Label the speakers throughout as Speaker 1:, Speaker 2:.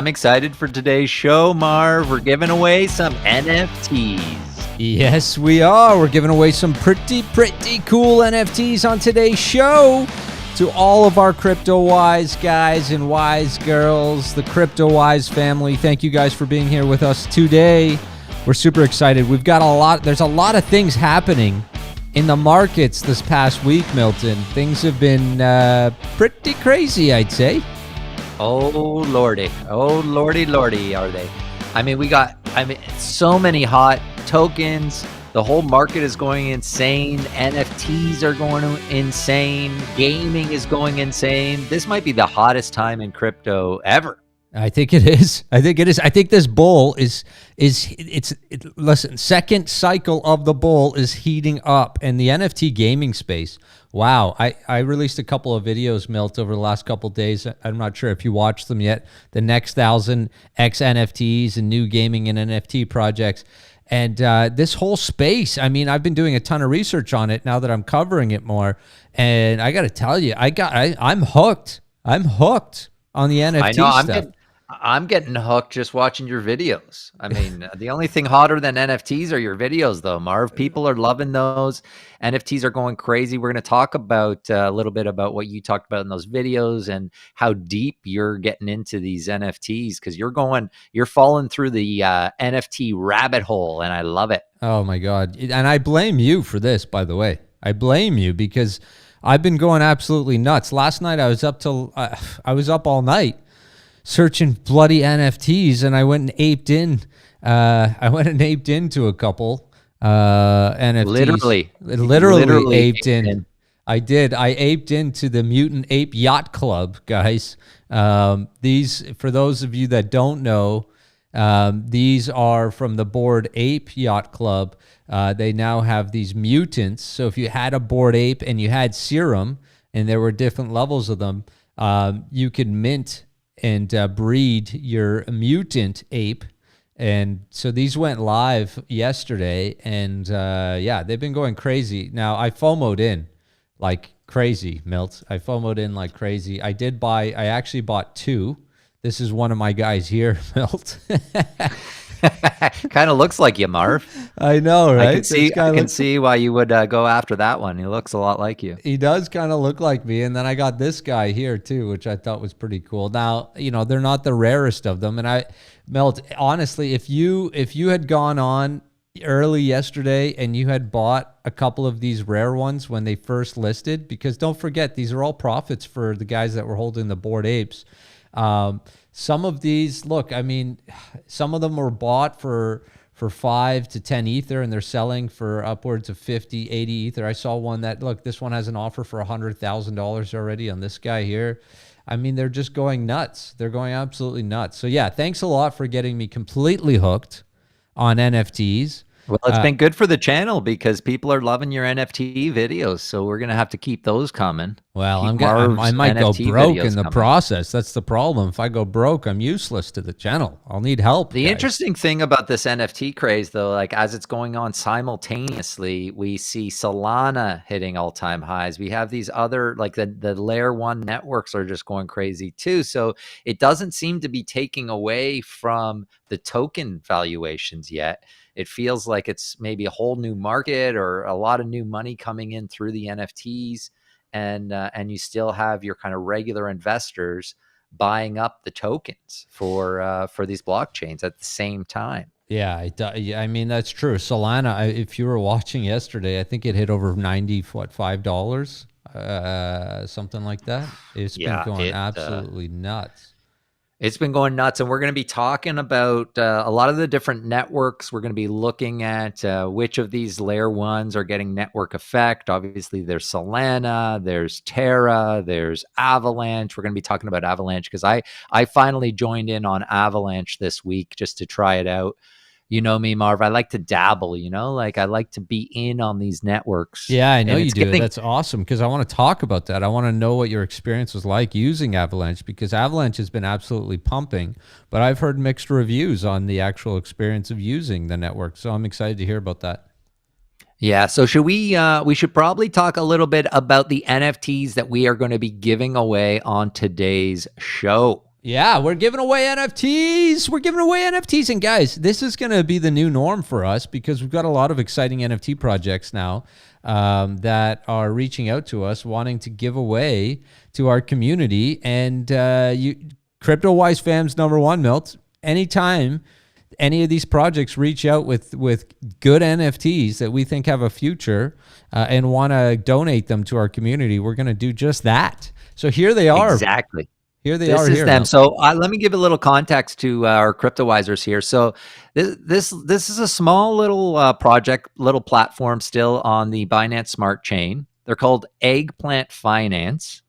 Speaker 1: I'm excited for today's show, Marv. We're giving away some NFTs.
Speaker 2: Yes, we are. We're giving away some pretty cool NFTs on today's show to all of our Cryptowise guys and wise girls, the Cryptowise family. Thank you guys for being here with us today. We're super excited. We've got there's a lot of things happening in the markets this past week, Milton. Things have been pretty crazy, I'd say.
Speaker 1: Oh, lordy. Oh, lordy, are they? I mean, so many hot tokens. The whole market is going insane. NFTs are going insane. Gaming is going insane. This might be the hottest time in crypto ever.
Speaker 2: I think it is. I think this bull listen, second cycle of the bull is heating up, and the NFT gaming space. Wow. I released a couple of videos, Milt, over the last couple of days. I'm not sure if you watched them yet. The next 1,000 X NFTs and new gaming and NFT projects. And this whole space, I mean, I've been doing a ton of research on it now that I'm covering it more. And I got to tell you, I'm hooked. I'm hooked on the NFT stuff.
Speaker 1: I'm getting hooked just watching your videos. I mean, the only thing hotter than NFTs are your videos, though, Marv. People are loving those. NFTs are going crazy. We're going to talk about a little bit about what you talked about in those videos and how deep you're getting into these NFTs, because you're falling through the NFT rabbit hole, and I love it.
Speaker 2: Oh my God. And I blame you for this, by the way. I blame you because I've been going absolutely nuts. Last night I was up all night searching bloody NFTs, and I went and aped in. I went and aped into a couple NFTs. Literally aped in. I did. I aped into the Mutant Ape Yacht Club, guys. These, for those of you that don't know, these are from the Bored Ape Yacht Club. They now have these mutants. So if you had a Bored Ape and you had serum, and there were different levels of them, you could mint and breed your mutant ape. And so these went live yesterday, and yeah, they've been going crazy. Now, I FOMO'd in like crazy, Milt. I FOMO'd in like crazy. I actually bought two. This is one of my guys here, Milt.
Speaker 1: Kind of looks like you, Marv.
Speaker 2: I know, right?
Speaker 1: I can see why you would go after that one. He looks a lot like you.
Speaker 2: He does kind of look like me. And then I got this guy here too, which I thought was pretty cool. Now, they're not the rarest of them. And Milt, honestly, if you had gone on early yesterday and you had bought a couple of these rare ones when they first listed, because don't forget, these are all profits for the guys that were holding the Bored Apes. Some of these, look, I mean, some of them were bought for 5 to 10 ether, and they're selling for upwards of 50, 80 ether. I saw one that, look, this one has an offer for $100,000 already on this guy here. I mean, they're just going nuts. They're going absolutely nuts. So yeah, thanks a lot for getting me completely hooked on NFTs.
Speaker 1: Well, it's been good for the channel because people are loving your NFT videos, so we're gonna have to keep those coming.
Speaker 2: Well, I might go broke in the process. That's the problem. If I go broke, I'm useless to the channel. I'll need help.
Speaker 1: The interesting thing about this NFT craze, though, like as it's going on simultaneously, we see Solana hitting all-time highs. We have these other, like the layer one networks are just going crazy too. So it doesn't seem to be taking away from the token valuations yet. It feels like it's maybe a whole new market or a lot of new money coming in through the NFTs, and you still have your kind of regular investors buying up the tokens for these blockchains at the same time.
Speaker 2: Yeah, I mean, that's true. Solana, if you were watching yesterday, I think it hit over $5, something like that. It's been going absolutely nuts.
Speaker 1: It's been going nuts, and we're going to be talking about a lot of the different networks. We're going to be looking at which of these layer ones are getting network effect. Obviously, there's Solana, there's Terra, there's Avalanche. We're going to be talking about Avalanche because I finally joined in on Avalanche this week just to try it out. You know me, Marv. I like to dabble, like I like to be in on these networks.
Speaker 2: Yeah, I know you do. That's awesome because I want to talk about that. I want to know what your experience was like using Avalanche, because Avalanche has been absolutely pumping, but I've heard mixed reviews on the actual experience of using the network. So I'm excited to hear about that.
Speaker 1: Yeah, so we should probably talk a little bit about the NFTs that we are going to be giving away on today's show.
Speaker 2: Yeah, we're giving away NFTs. We're giving away NFTs. And guys, this is going to be the new norm for us because we've got a lot of exciting NFT projects now that are reaching out to us, wanting to give away to our community. And Cryptowise fams, number one, Milt, anytime any of these projects reach out with good NFTs that we think have a future and want to donate them to our community, we're going to do just that. So here they are.
Speaker 1: Exactly.
Speaker 2: Here they
Speaker 1: This
Speaker 2: are.
Speaker 1: is
Speaker 2: Here
Speaker 1: them.
Speaker 2: now.
Speaker 1: So let me give a little context to our CryptoWisers here. So this is a small little project, little platform still on the Binance Smart Chain. They're called Eggplant Finance,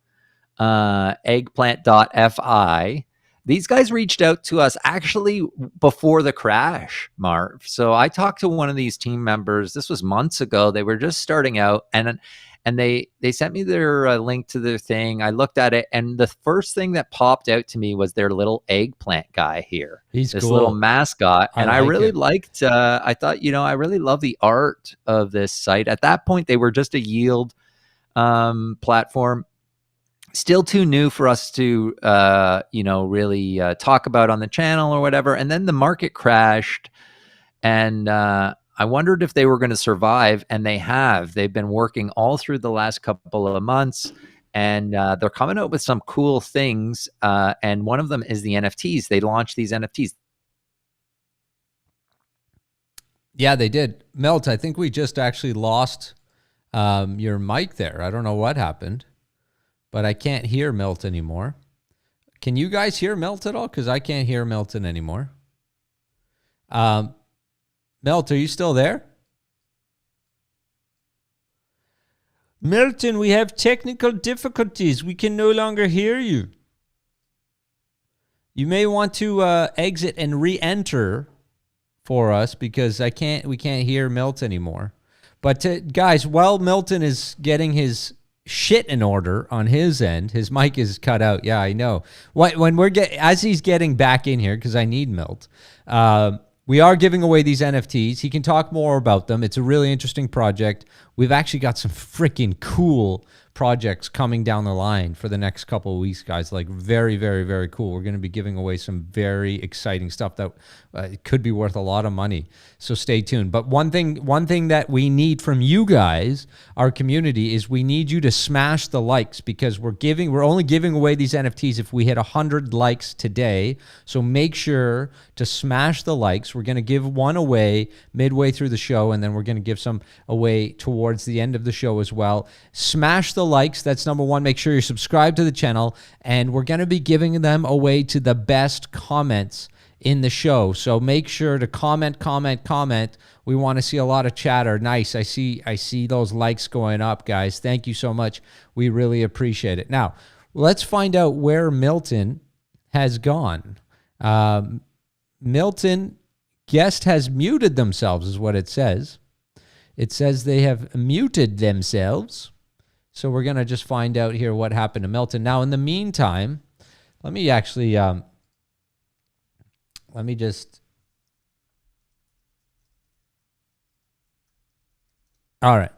Speaker 1: eggplant.fi. These guys reached out to us actually before the crash, Marv. So I talked to one of these team members. This was months ago. They were just starting out, and they sent me their link to their thing. I looked at it, and the first thing that popped out to me was their little eggplant guy here.
Speaker 2: He's
Speaker 1: this
Speaker 2: cool.
Speaker 1: little mascot, and I really
Speaker 2: it.
Speaker 1: liked. I thought, I really love the art of this site. At that point, they were just a yield platform. Still too new for us to, really talk about on the channel or whatever. And then the market crashed, and I wondered if they were going to survive, and they have. They've been working all through the last couple of months, and they're coming out with some cool things. And one of them is the NFTs. They launched these NFTs.
Speaker 2: Yeah, they did. Milt, I think we just actually lost your mic there. I don't know what happened, but I can't hear Milt anymore. Can you guys hear Milt at all? Because I can't hear Milton anymore. Milt, are you still there? Milton, we have technical difficulties. We can no longer hear you. You may want to exit and re-enter for us because we can't hear Milt anymore. But guys, while Milton is getting his shit in order on his end, his mic is cut out. Yeah, I know. As he's getting back in here, because I need Milt, we are giving away these NFTs. He can talk more about them. It's a really interesting project. We've actually got some freaking cool projects coming down the line for the next couple of weeks, guys. Like very, very, very cool. We're going to be giving away some very exciting stuff that could be worth a lot of money. So stay tuned. But one thing that we need from you guys, our community, is we need you to smash the likes, because we're only giving away these NFTs if we hit 100 likes today. So make sure to smash the likes. We're going to give one away midway through the show, and then we're going to give some away towards the end of the show as well. Smash the likes. That's number one. Make sure you're subscribed to the channel, and we're going to be giving them away to the best comments in the show. So make sure to comment. We want to see a lot of chatter. Nice. I see those likes going up, guys. Thank you so much. We really appreciate it. Now, let's find out where Milton has gone. Milton, guest has muted themselves is what it says. It says they have muted themselves. So we're going to just find out here what happened to Milton. Now, in the meantime, let me actually, all right.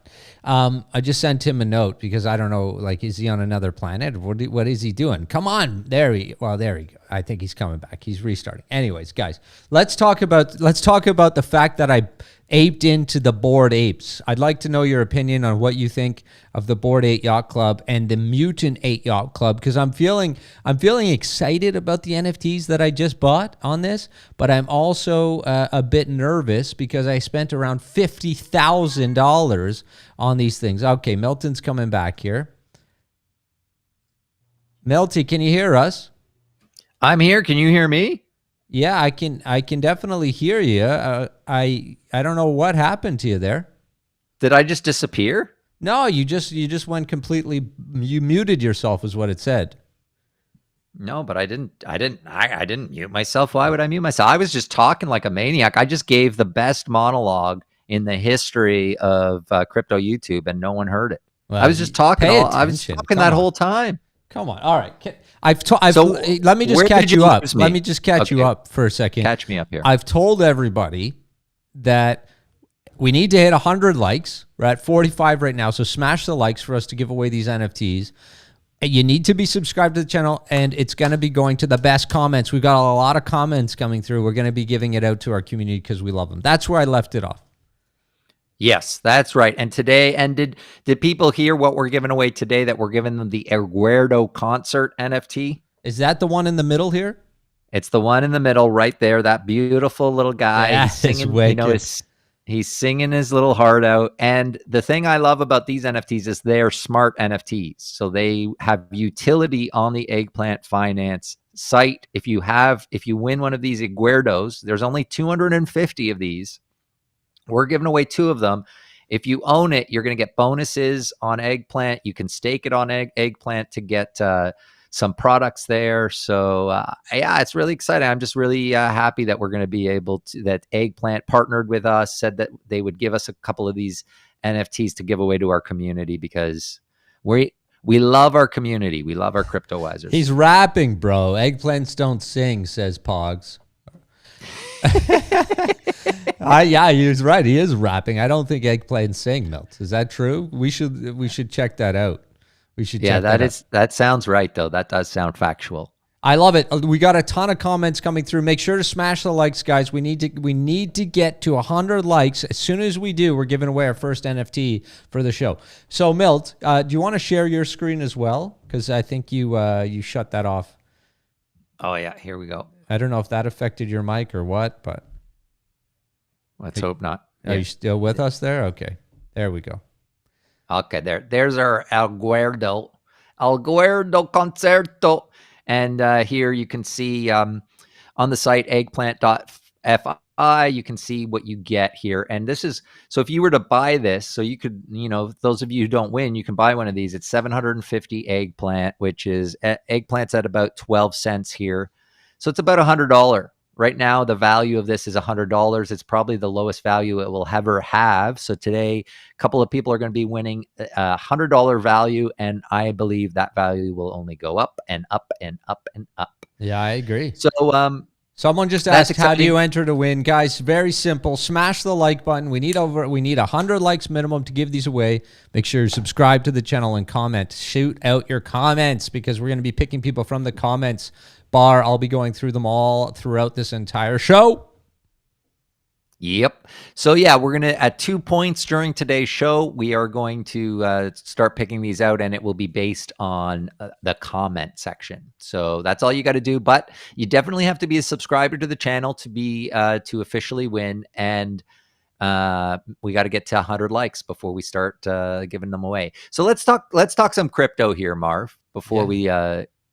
Speaker 2: I just sent him a note because I don't know, like, is he on another planet? What is he doing? Come on. There he go. I think he's coming back. He's restarting. Anyways, guys, let's talk about the fact that I aped into the Bored Apes. I'd like to know your opinion on what you think of the Bored Ape Yacht Club and the Mutant 8 Yacht Club, because I'm feeling excited about the NFTs that I just bought on this, but I'm also a bit nervous because I spent around $50,000 on these things. Okay, Milton's coming back here. Milty, can you hear us?
Speaker 1: I'm here. Can you hear me?
Speaker 2: Yeah, I can definitely hear you. I don't know what happened to you there.
Speaker 1: Did I just disappear?
Speaker 2: No, you just went completely. You muted yourself, is what it said.
Speaker 1: No, but I didn't mute myself. Why would I mute myself? I was just talking like a maniac. I just gave the best monologue in the history of crypto YouTube, and no one heard it. Well, I was just talking. I was talking that whole time.
Speaker 2: Come on. All right. Let me just catch you up. Let me just catch you up for a second.
Speaker 1: Catch me up here.
Speaker 2: I've told everybody that we need to hit 100 likes. We're at 45 right now, so smash the likes for us to give away these NFTs. You need to be subscribed to the channel, and it's going to be going to the best comments. We've got a lot of comments coming through. We're going to be giving it out to our community because we love them. That's where I left it off.
Speaker 1: Yes, that's right. And today, and did people hear what we're giving away today, that we're giving them the Aguero concert NFT?
Speaker 2: Is that the one in the middle here?
Speaker 1: It's the one in the middle right there, that beautiful little guy.
Speaker 2: Yeah,
Speaker 1: he's singing, he's singing his little heart out. And the thing I love about these NFTs is they're smart NFTs. So they have utility on the Eggplant Finance site. If you win one of these Aguerdos, there's only 250 of these. We're giving away 2 of them. If you own it, you're going to get bonuses on Eggplant. You can stake it on Eggplant to get some products there. So yeah, it's really exciting. I'm just really happy that we're going to be able to, that Eggplant partnered with us, said that they would give us a couple of these NFTs to give away to our community, because we love our community. We love our Cryptowisers.
Speaker 2: He's rapping, bro. Eggplants don't sing, says Pogs. Yeah, he was right. He is rapping. I don't think Eggplant sing, Milt. Is that true? We should check that out. We should.
Speaker 1: Yeah, that sounds right though. That does sound factual.
Speaker 2: I love it. We got a ton of comments coming through. Make sure to smash the likes, guys. We need to get to 100 likes. As soon as we do, we're giving away our first NFT for the show. So, Milt, do you want to share your screen as well? Because I think you shut that off.
Speaker 1: Oh yeah, here we go.
Speaker 2: I don't know if that affected your mic or what, but
Speaker 1: let's hope not.
Speaker 2: Are you still with us there? Okay, there we go.
Speaker 1: Okay, there's our Aguero Concerto. And here you can see on the site, eggplant.fi, you can see what you get here. And this is, so if you were to buy this, so you could, those of you who don't win, you can buy one of these. It's 750 eggplant, which is, eggplant's at about 12 cents here. So it's about $100. Right now, the value of this is $100. It's probably the lowest value it will ever have. So today, a couple of people are going to be winning a $100 value, and I believe that value will only go up and up and up and up.
Speaker 2: Yeah, I agree.
Speaker 1: So,
Speaker 2: someone just asked, how do you enter to win? Guys, very simple. Smash the like button. We need 100 likes minimum to give these away. Make sure you subscribe to the channel and comment. Shoot out your comments, because we're going to be picking people from the comments bar. I'll be going through them all throughout this entire show.
Speaker 1: Yep. So yeah, we're going to, at 2 points during today's show, we are going to start picking these out, and it will be based on the comment section. So that's all you got to do, but you definitely have to be a subscriber to the channel to be to officially win. And we got to get to 100 likes before we start giving them away. So let's talk some crypto here, Marv, before we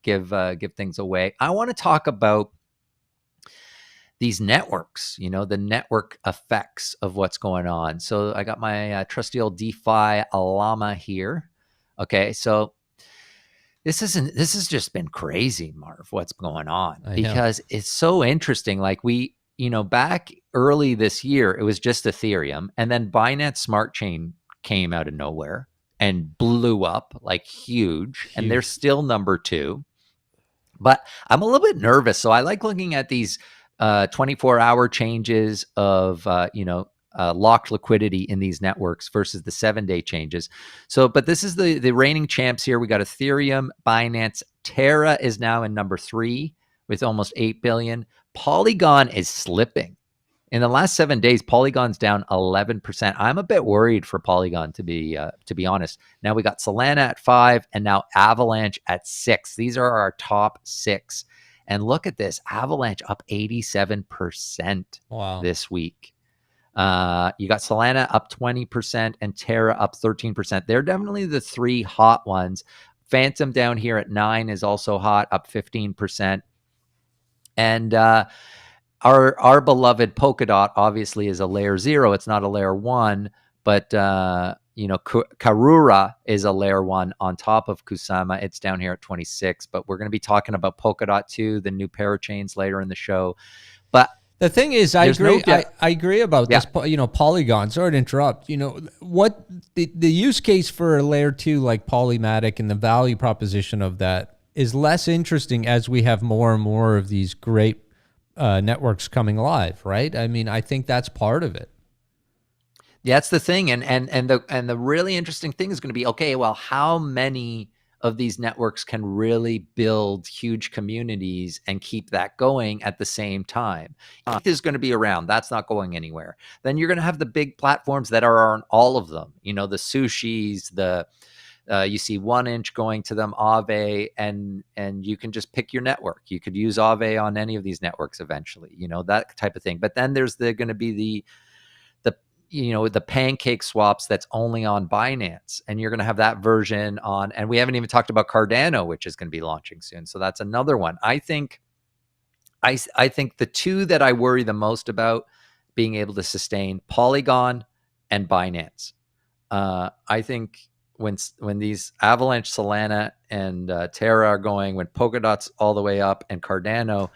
Speaker 1: give things away. I want to talk about these networks, the network effects of what's going on. So I got my trusty old DeFi Llama here. Okay, so this has just been crazy, Marv, what's going on, because it's so interesting. Like back early this year, it was just Ethereum, and then Binance Smart Chain came out of nowhere and blew up like huge. And they're still number 2. But I'm a little bit nervous. So I like looking at these 24-hour changes of, locked liquidity in these networks versus the 7-day changes. So, but this is the reigning champs here. We got Ethereum, Binance, Terra is now in number 3 with almost 8 billion. Polygon is slipping. In the last 7 days, Polygon's down 11%. I'm a bit worried for Polygon, to be honest. Now we got Solana at 5, and now Avalanche at 6. These are our top 6. And look at this, Avalanche up 87% this week. You got Solana up 20% and Terra up 13%. They're definitely the 3 hot ones. Phantom down here at 9 is also hot, up 15%. And our beloved Polkadot obviously is a layer 0. It's not a layer 1, but Karura is a layer 1 on top of Kusama. It's down here at 26. But we're going to be talking about Polkadot too, the new parachains, later in the show. But
Speaker 2: the thing is, I agree. I agree about this. Polygon. Sorry to interrupt. What the use case for a layer 2 like Polymatic and the value proposition of that is less interesting as we have more and more of these great networks coming live, right? I mean, I think that's part of it. Yeah,
Speaker 1: that's the thing, and the really interesting thing is going to be, okay, well, how many of these networks can really build huge communities and keep that going at the same time. ETH is going to be around. That's not going anywhere. Then you're going to have the big platforms that are on all of them. You know, the Sushis, you see 1inch going to them, Aave, and you can just pick your network. You could use Aave on any of these networks eventually, you know, that type of thing. But then there's going to be the pancake swaps that's only on Binance, and you're going to have that version on, and we haven't even talked about Cardano, which is going to be launching soon. So that's another one. I think the two that I worry the most about being able to sustain, Polygon and Binance. I think when these Avalanche, Solana, and Terra are going, when Polkadot's all the way up, and Cardano,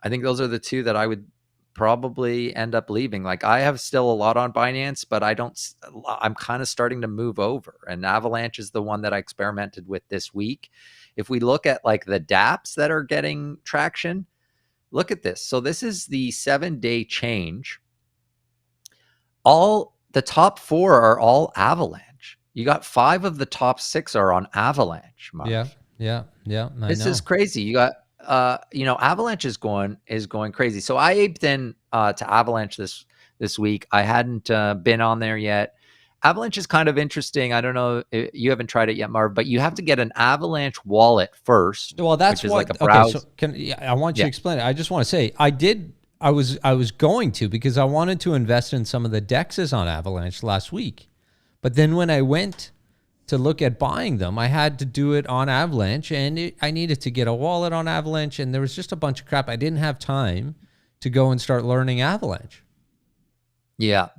Speaker 1: I think those are the two that I would probably end up leaving. Like, I have still a lot on Binance, but I'm kind of starting to move over, and Avalanche is the one that I experimented with this week. If we look at like the dApps that are getting traction, look at this. So this is the 7-day change. All the top 4 are all Avalanche. You got 5 of the top 6 are on Avalanche, Mark.
Speaker 2: Yeah.
Speaker 1: This is crazy. You got Avalanche is going crazy. So I aped in to Avalanche this week. I hadn't been on there yet. Avalanche is kind of interesting. I don't know if you haven't tried it yet, Marv, but you have to get an Avalanche wallet first.
Speaker 2: Well, that's
Speaker 1: like a browser.
Speaker 2: Okay, so I want you to explain it. I just want to say I was going to, because I wanted to invest in some of the DEXs on Avalanche last week. But then when I went to look at buying them, I had to do it on Avalanche, and I needed to get a wallet on Avalanche, and there was just a bunch of crap. I didn't have time to go and start learning Avalanche.
Speaker 1: Yeah.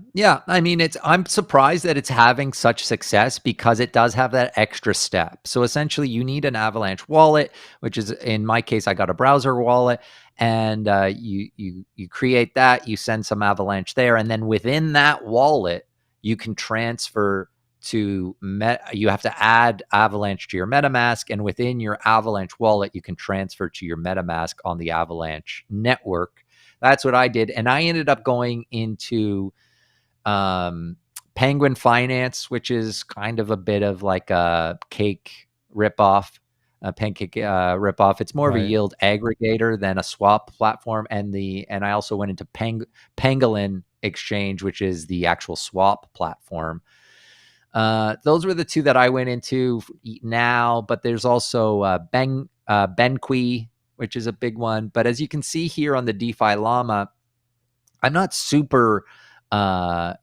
Speaker 1: I mean, I'm surprised that it's having such success, because it does have that extra step. So essentially, you need an Avalanche wallet, which is, in my case, I got a browser wallet, and you create that, you send some Avalanche there, and then within that wallet, you can transfer to you have to add Avalanche to your MetaMask, and within your Avalanche wallet, you can transfer to your MetaMask on the Avalanche network. That's what I did, and I ended up going into Penguin Finance, which is kind of a bit of like a cake ripoff, a pancake ripoff. It's more of a yield aggregator than a swap platform, and I also went into Pangolin Exchange, which is the actual swap platform. Those were the two that I went into now, but there's also Benqui, which is a big one. But as you can see here on the DeFi Llama, I'm not super confident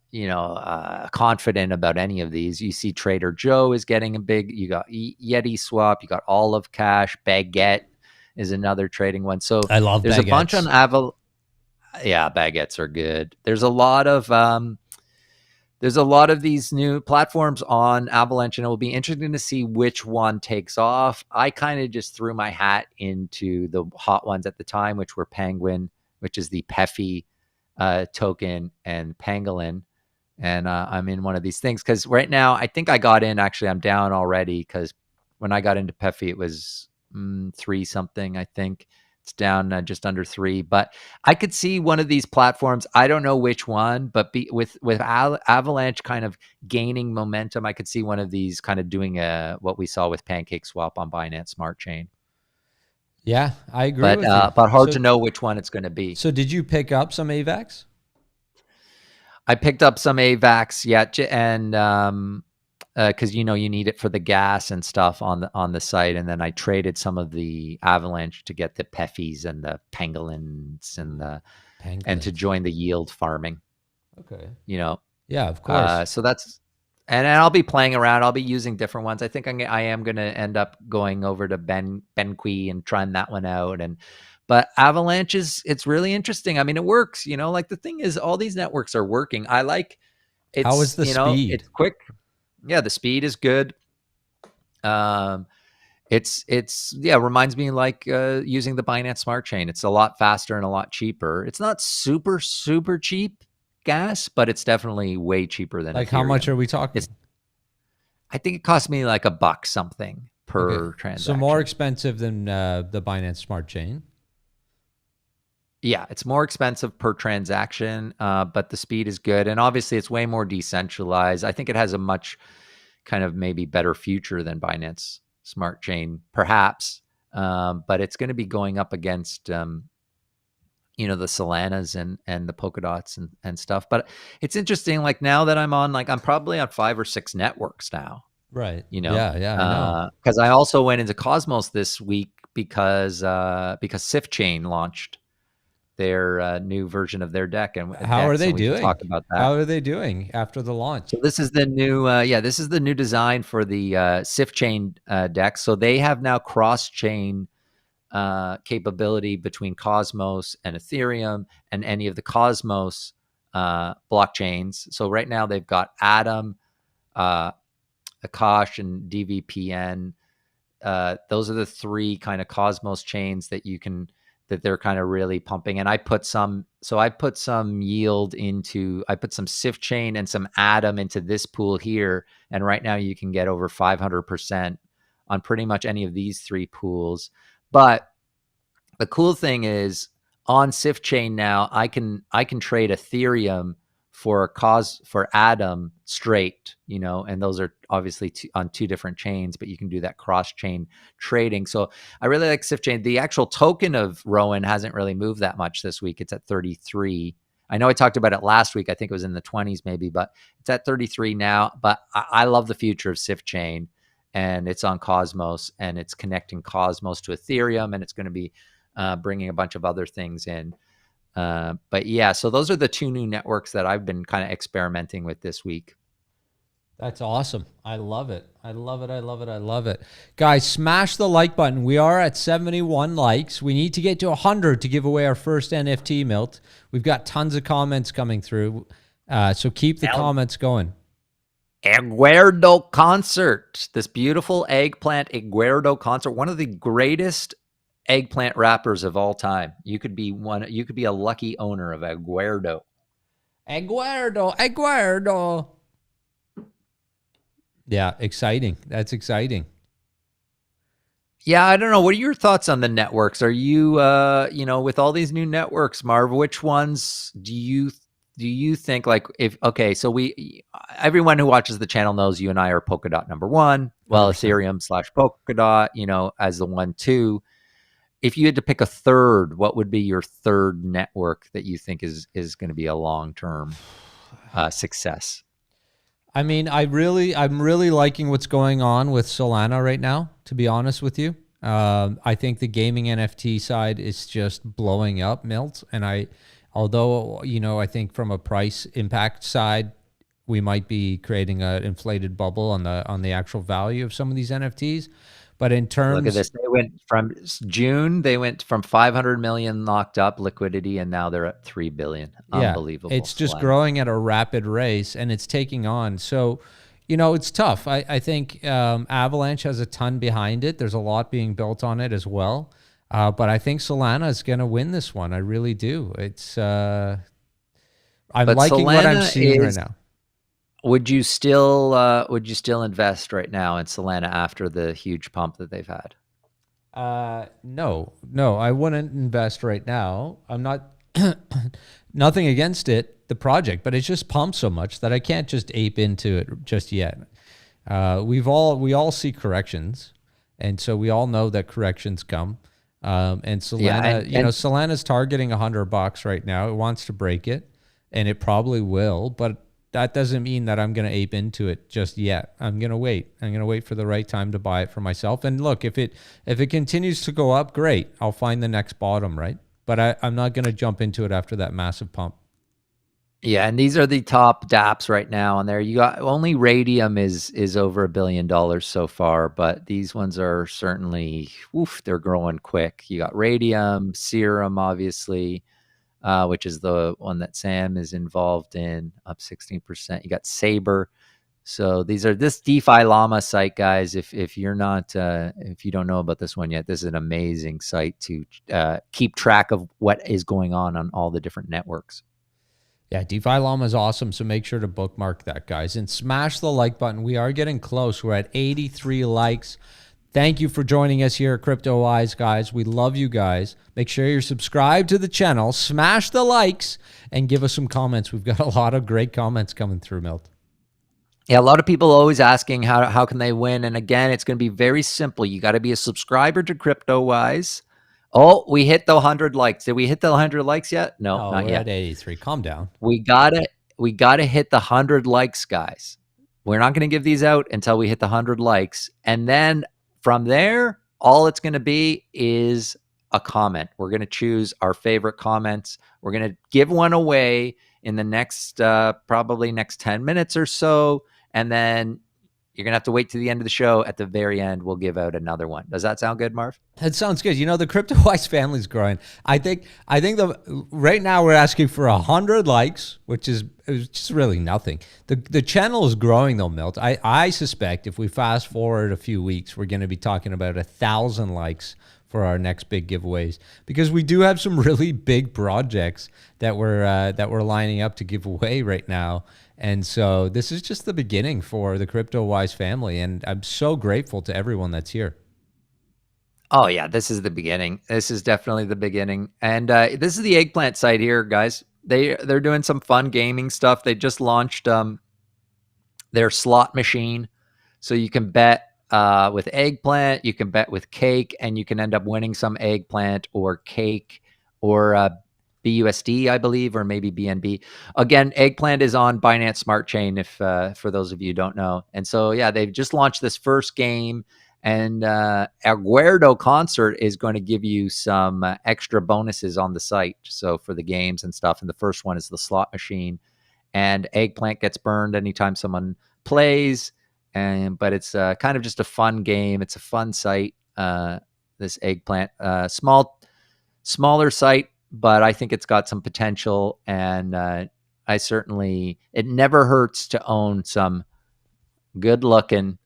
Speaker 1: about any of these. You see Trader Joe is getting a big, you got Yeti Swap, you got Olive Cash, Baguette is another trading one. So
Speaker 2: I love
Speaker 1: there's
Speaker 2: baguettes.
Speaker 1: A bunch on Yeah, baguettes are good. There's a lot of these new platforms on Avalanche, and it will be interesting to see which one takes off. I kind of just threw my hat into the hot ones at the time, which were Penguin, which is the PEFI token, and Pangolin. And I'm in one of these things because right now I think I got in. Actually, I'm down already because when I got into PEFI, it was 3 something, I think. It's down just under 3, but I could see one of these platforms. I don't know which one, but with Avalanche kind of gaining momentum, I could see one of these kind of doing what we saw with Pancake Swap on Binance Smart Chain.
Speaker 2: Yeah, I agree with you.
Speaker 1: But hard to know which one it's going to be.
Speaker 2: So did you pick up some AVAX?
Speaker 1: I picked up some AVAX, and because you need it for the gas and stuff on the site, and then I traded some of the Avalanche to get the PEFIs and the Pangolins and to join the yield farming.
Speaker 2: Okay.
Speaker 1: Yeah,
Speaker 2: of course.
Speaker 1: So that's, and I'll be playing around. I'll be using different ones. I think I am going to end up going over to Benqui and trying that one out. But Avalanche it's really interesting. I mean, it works. Like the thing is, all these networks are working. I like it.
Speaker 2: How is the speed?
Speaker 1: It's quick. Yeah, the speed is good. It's reminds me like using the Binance Smart Chain. It's a lot faster and a lot cheaper. It's not super cheap gas, but it's definitely way cheaper than
Speaker 2: like
Speaker 1: Ethereum.
Speaker 2: How much are we talking?
Speaker 1: I think it cost me like $1 something per transaction.
Speaker 2: So more expensive than the Binance Smart Chain.
Speaker 1: Yeah, it's more expensive per transaction, but the speed is good. And obviously, it's way more decentralized. I think it has a much kind of maybe better future than Binance smart chain, perhaps. But it's going to be going up against, the Solanas and the Polkadots and stuff. But it's interesting. Like now that I'm on, like I'm probably on 5 or 6 networks now.
Speaker 2: Right. Yeah. I know.
Speaker 1: Because I also went into Cosmos this week because Sif Chain launched their new version of their deck, and
Speaker 2: how are they doing?
Speaker 1: Talk about that.
Speaker 2: How are they doing after the launch?
Speaker 1: So this is the new, this is the new design for the Sif Chain deck. So they have now cross-chain capability between Cosmos and Ethereum and any of the Cosmos blockchains. So right now they've got Atom, Akash, and DVPN. Those are the 3 kind of Cosmos chains that they're kind of really pumping. And I put some yield into, I put some Sif chain and some Atom into this pool here. And right now you can get over 500% on pretty much any of these 3 pools. But the cool thing is on Sif chain now, I can trade Ethereum for Atom straight, and those are obviously on 2 different chains, but you can do that cross-chain trading. So I really like Sif chain. The actual token of Rowan hasn't really moved that much this week. It's at 33. I know I talked about it last week. I think it was in the 20s maybe, but it's at 33 now. But I love the future of Sif chain, and it's on Cosmos, and it's connecting Cosmos to Ethereum, and it's going to be bringing a bunch of other things in. But yeah, so those are the 2 new networks that I've been kind of experimenting with this week.
Speaker 2: That's awesome. I love it. I love it. Guys, smash the like button. We are at 71 likes. We need to get to 100 to give away our first NFT, Milt. We've got tons of comments coming through. So keep the comments going.
Speaker 1: Aguerdo concert. This beautiful Eggplant Aguerdo concert. One of the greatest Eggplant rappers of all time. You could be a lucky owner of Aguerdo.
Speaker 2: Yeah, exciting. That's exciting.
Speaker 1: Yeah, I don't know. What are your thoughts on the networks? Are you, with all these new networks, Marv, which ones do you think, like, so everyone who watches the channel knows you and I are Polkadot number 1. Well, 100%. Ethereum/Polkadot, as the 1, 2. If you had to pick a third, what would be your third network that you think is going to be a long-term success?
Speaker 2: I mean, I'm really liking what's going on with Solana right now, to be honest with you. I think the gaming NFT side is just blowing up, Milt. And although I think from a price impact side, we might be creating an inflated bubble on the actual value of some of these NFTs. But in terms,
Speaker 1: look at this. They went from June. They went from 500 million locked up liquidity, and now they're at 3 billion. Unbelievable.
Speaker 2: It's just growing at a rapid race, and it's taking on. So, it's tough. I think Avalanche has a ton behind it. There's a lot being built on it as well. But I think Solana is going to win this one. I really do. It's I'm liking Solana, what I'm seeing right now.
Speaker 1: Would you still invest right now in Solana after the huge pump that they've had?
Speaker 2: No, I wouldn't invest right now. I'm not nothing against the project, but it's just pumped so much that I can't just ape into it just yet. We all see corrections, and so we all know that corrections come. And Solana, Solana's targeting $100 right now. It wants to break it, and it probably will, but that doesn't mean that I'm going to ape into it just yet. I'm going to wait. I'm going to wait for the right time to buy it for myself. And look, if it continues to go up, great. I'll find the next bottom, right? But I'm not going to jump into it after that massive pump.
Speaker 1: Yeah, and these are the top dApps right now on there. You got only Radium is over $1 billion so far, but these ones are certainly they're growing quick. You got Radium, Serum, obviously, which is the one that Sam is involved in, up 16%. You got Saber. So this DeFi Llama site, guys. If you're not if you don't know about this one yet, this is an amazing site to keep track of what is going on all the different networks.
Speaker 2: Yeah, DeFi Llama is awesome, so make sure to bookmark that, guys. And smash the like button. We are getting close. We're at 83 likes. Thank you for joining us here at Cryptowise, guys. We love you guys. Make sure you're subscribed to the channel, smash the likes, and give us some comments. We've got a lot of great comments coming through, Milt.
Speaker 1: Yeah, a lot of people always asking how can they win, and again, it's going to be very simple. You got to be a subscriber to Cryptowise. Oh, we hit the 100 likes. Did we hit the 100 likes yet? No,
Speaker 2: No,
Speaker 1: not
Speaker 2: we're at
Speaker 1: yet.
Speaker 2: 83. Calm down.
Speaker 1: We gotta hit the 100 likes, guys. We're not going to give these out until we hit the 100 likes, and then from there, all it's going to be is a comment. We're going to choose our favorite comments. We're going to give one away in the next probably next 10 minutes or so, and then you're going to have to wait to the end of the show. At the very end, we'll give out another one. Does that sound good, Marv?
Speaker 2: That sounds good. You know, the Cryptowise family is growing. I think right now we're asking for 100 likes, which is just really nothing. The channel is growing though, Milt. I suspect if we fast forward a few weeks, we're going to be talking about 1,000 likes for our next big giveaways, because we do have some really big projects that we're lining up to give away right now. And so this is just the beginning for the Cryptowise family, and I'm so grateful to everyone that's here.
Speaker 1: Oh yeah, this is the beginning. This is definitely the beginning. And this is the Eggplant site here, guys. They're doing some fun gaming stuff. They just launched their slot machine, so you can bet with Eggplant, you can bet with Cake, and you can end up winning some Eggplant or Cake or BUSD, I believe, or maybe BNB. Again, Eggplant is on Binance Smart Chain, if for those of you who don't know. And so, yeah, they've just launched this first game, and Aguerdo Concert is going to give you some extra bonuses on the site. So for the games and stuff, and the first one is the slot machine, and Eggplant gets burned anytime someone plays. But it's kind of just a fun game. It's a fun site. This Eggplant, smaller site, but I think it's got some potential, and it never hurts to own some good looking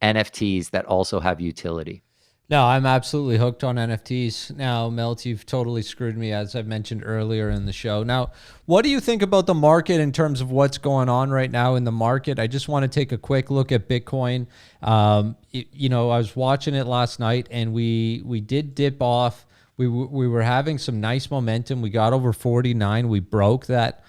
Speaker 1: NFTs that also have utility.
Speaker 2: No, I'm absolutely hooked on NFTs. Now, Melt, you've totally screwed me, as I mentioned earlier in the show. Now, what do you think about the market in terms of what's going on right now in the market? I just want to take a quick look at Bitcoin. You know, I was watching it last night, and we did dip off. We were having some nice momentum. We got over 49. We broke that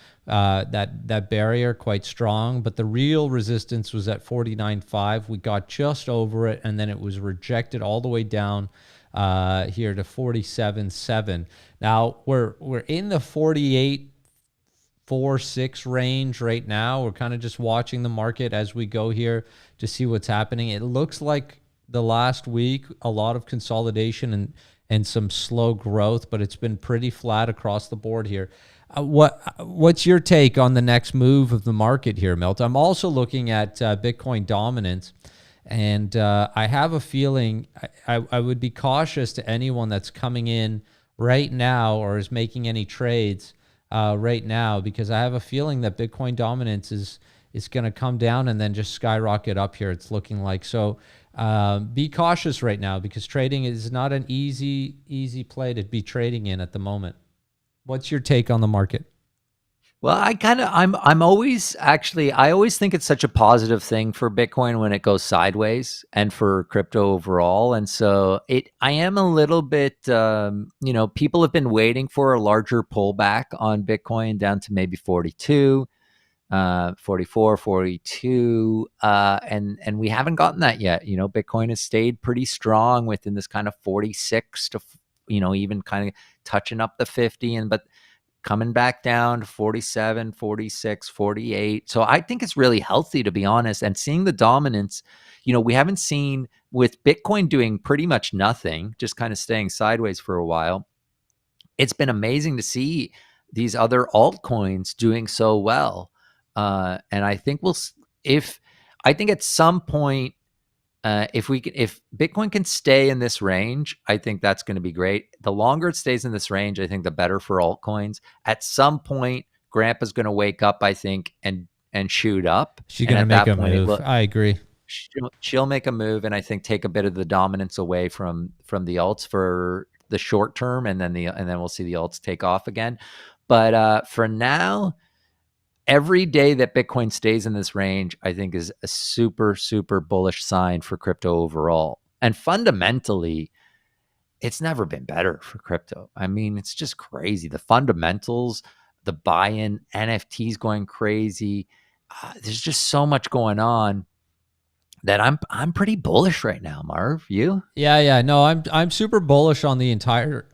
Speaker 2: barrier quite strong, but the real resistance was at 49.5. We got just over it, and then it was rejected all the way down here to 47.7. Now we're in the 48.46 range right now. We're kind of just watching the market as we go here to see what's happening. It looks like the last week a lot of consolidation and some slow growth, but it's been pretty flat across the board here. What's your take on the next move of the market here, Milt? I'm also looking at Bitcoin dominance, and I have a feeling I would be cautious to anyone that's coming in right now or is making any trades right now, because I have a feeling that Bitcoin dominance is going to come down and then just skyrocket up here. It's looking like so. Be cautious right now, because trading is not an easy play to be trading in at the moment. What's your take on the market?
Speaker 1: Well, I'm always I always think it's such a positive thing for Bitcoin when it goes sideways, and for crypto overall. And so I am a little bit, people have been waiting for a larger pullback on Bitcoin down to maybe 42, 44, 42, and we haven't gotten that yet. You know, Bitcoin has stayed pretty strong within this kind of 46 to, even kind of touching up the 50, but coming back down to 47, 46, 48. So I think it's really healthy, to be honest. And seeing the dominance, we haven't seen, with Bitcoin doing pretty much nothing, just kind of staying sideways for a while. It's been amazing to see these other altcoins doing so well. And I think I think at some point, if Bitcoin can stay in this range, I think that's going to be great. The longer it stays in this range, I think the better for altcoins. At some point, Grandpa's going to wake up, I think, and shoot up.
Speaker 2: She's going to make a move. I agree.
Speaker 1: She'll make a move, and I think take a bit of the dominance away from the alts for the short term, and then we'll see the alts take off again. But for now, every day that Bitcoin stays in this range, I think, is a super, super bullish sign for crypto overall. And fundamentally, it's never been better for crypto. I mean, it's just crazy. The fundamentals, the buy-in, NFTs going crazy. there's just so much going on that I'm pretty bullish right now, Marv. You?
Speaker 2: Yeah. No, I'm super bullish on the entire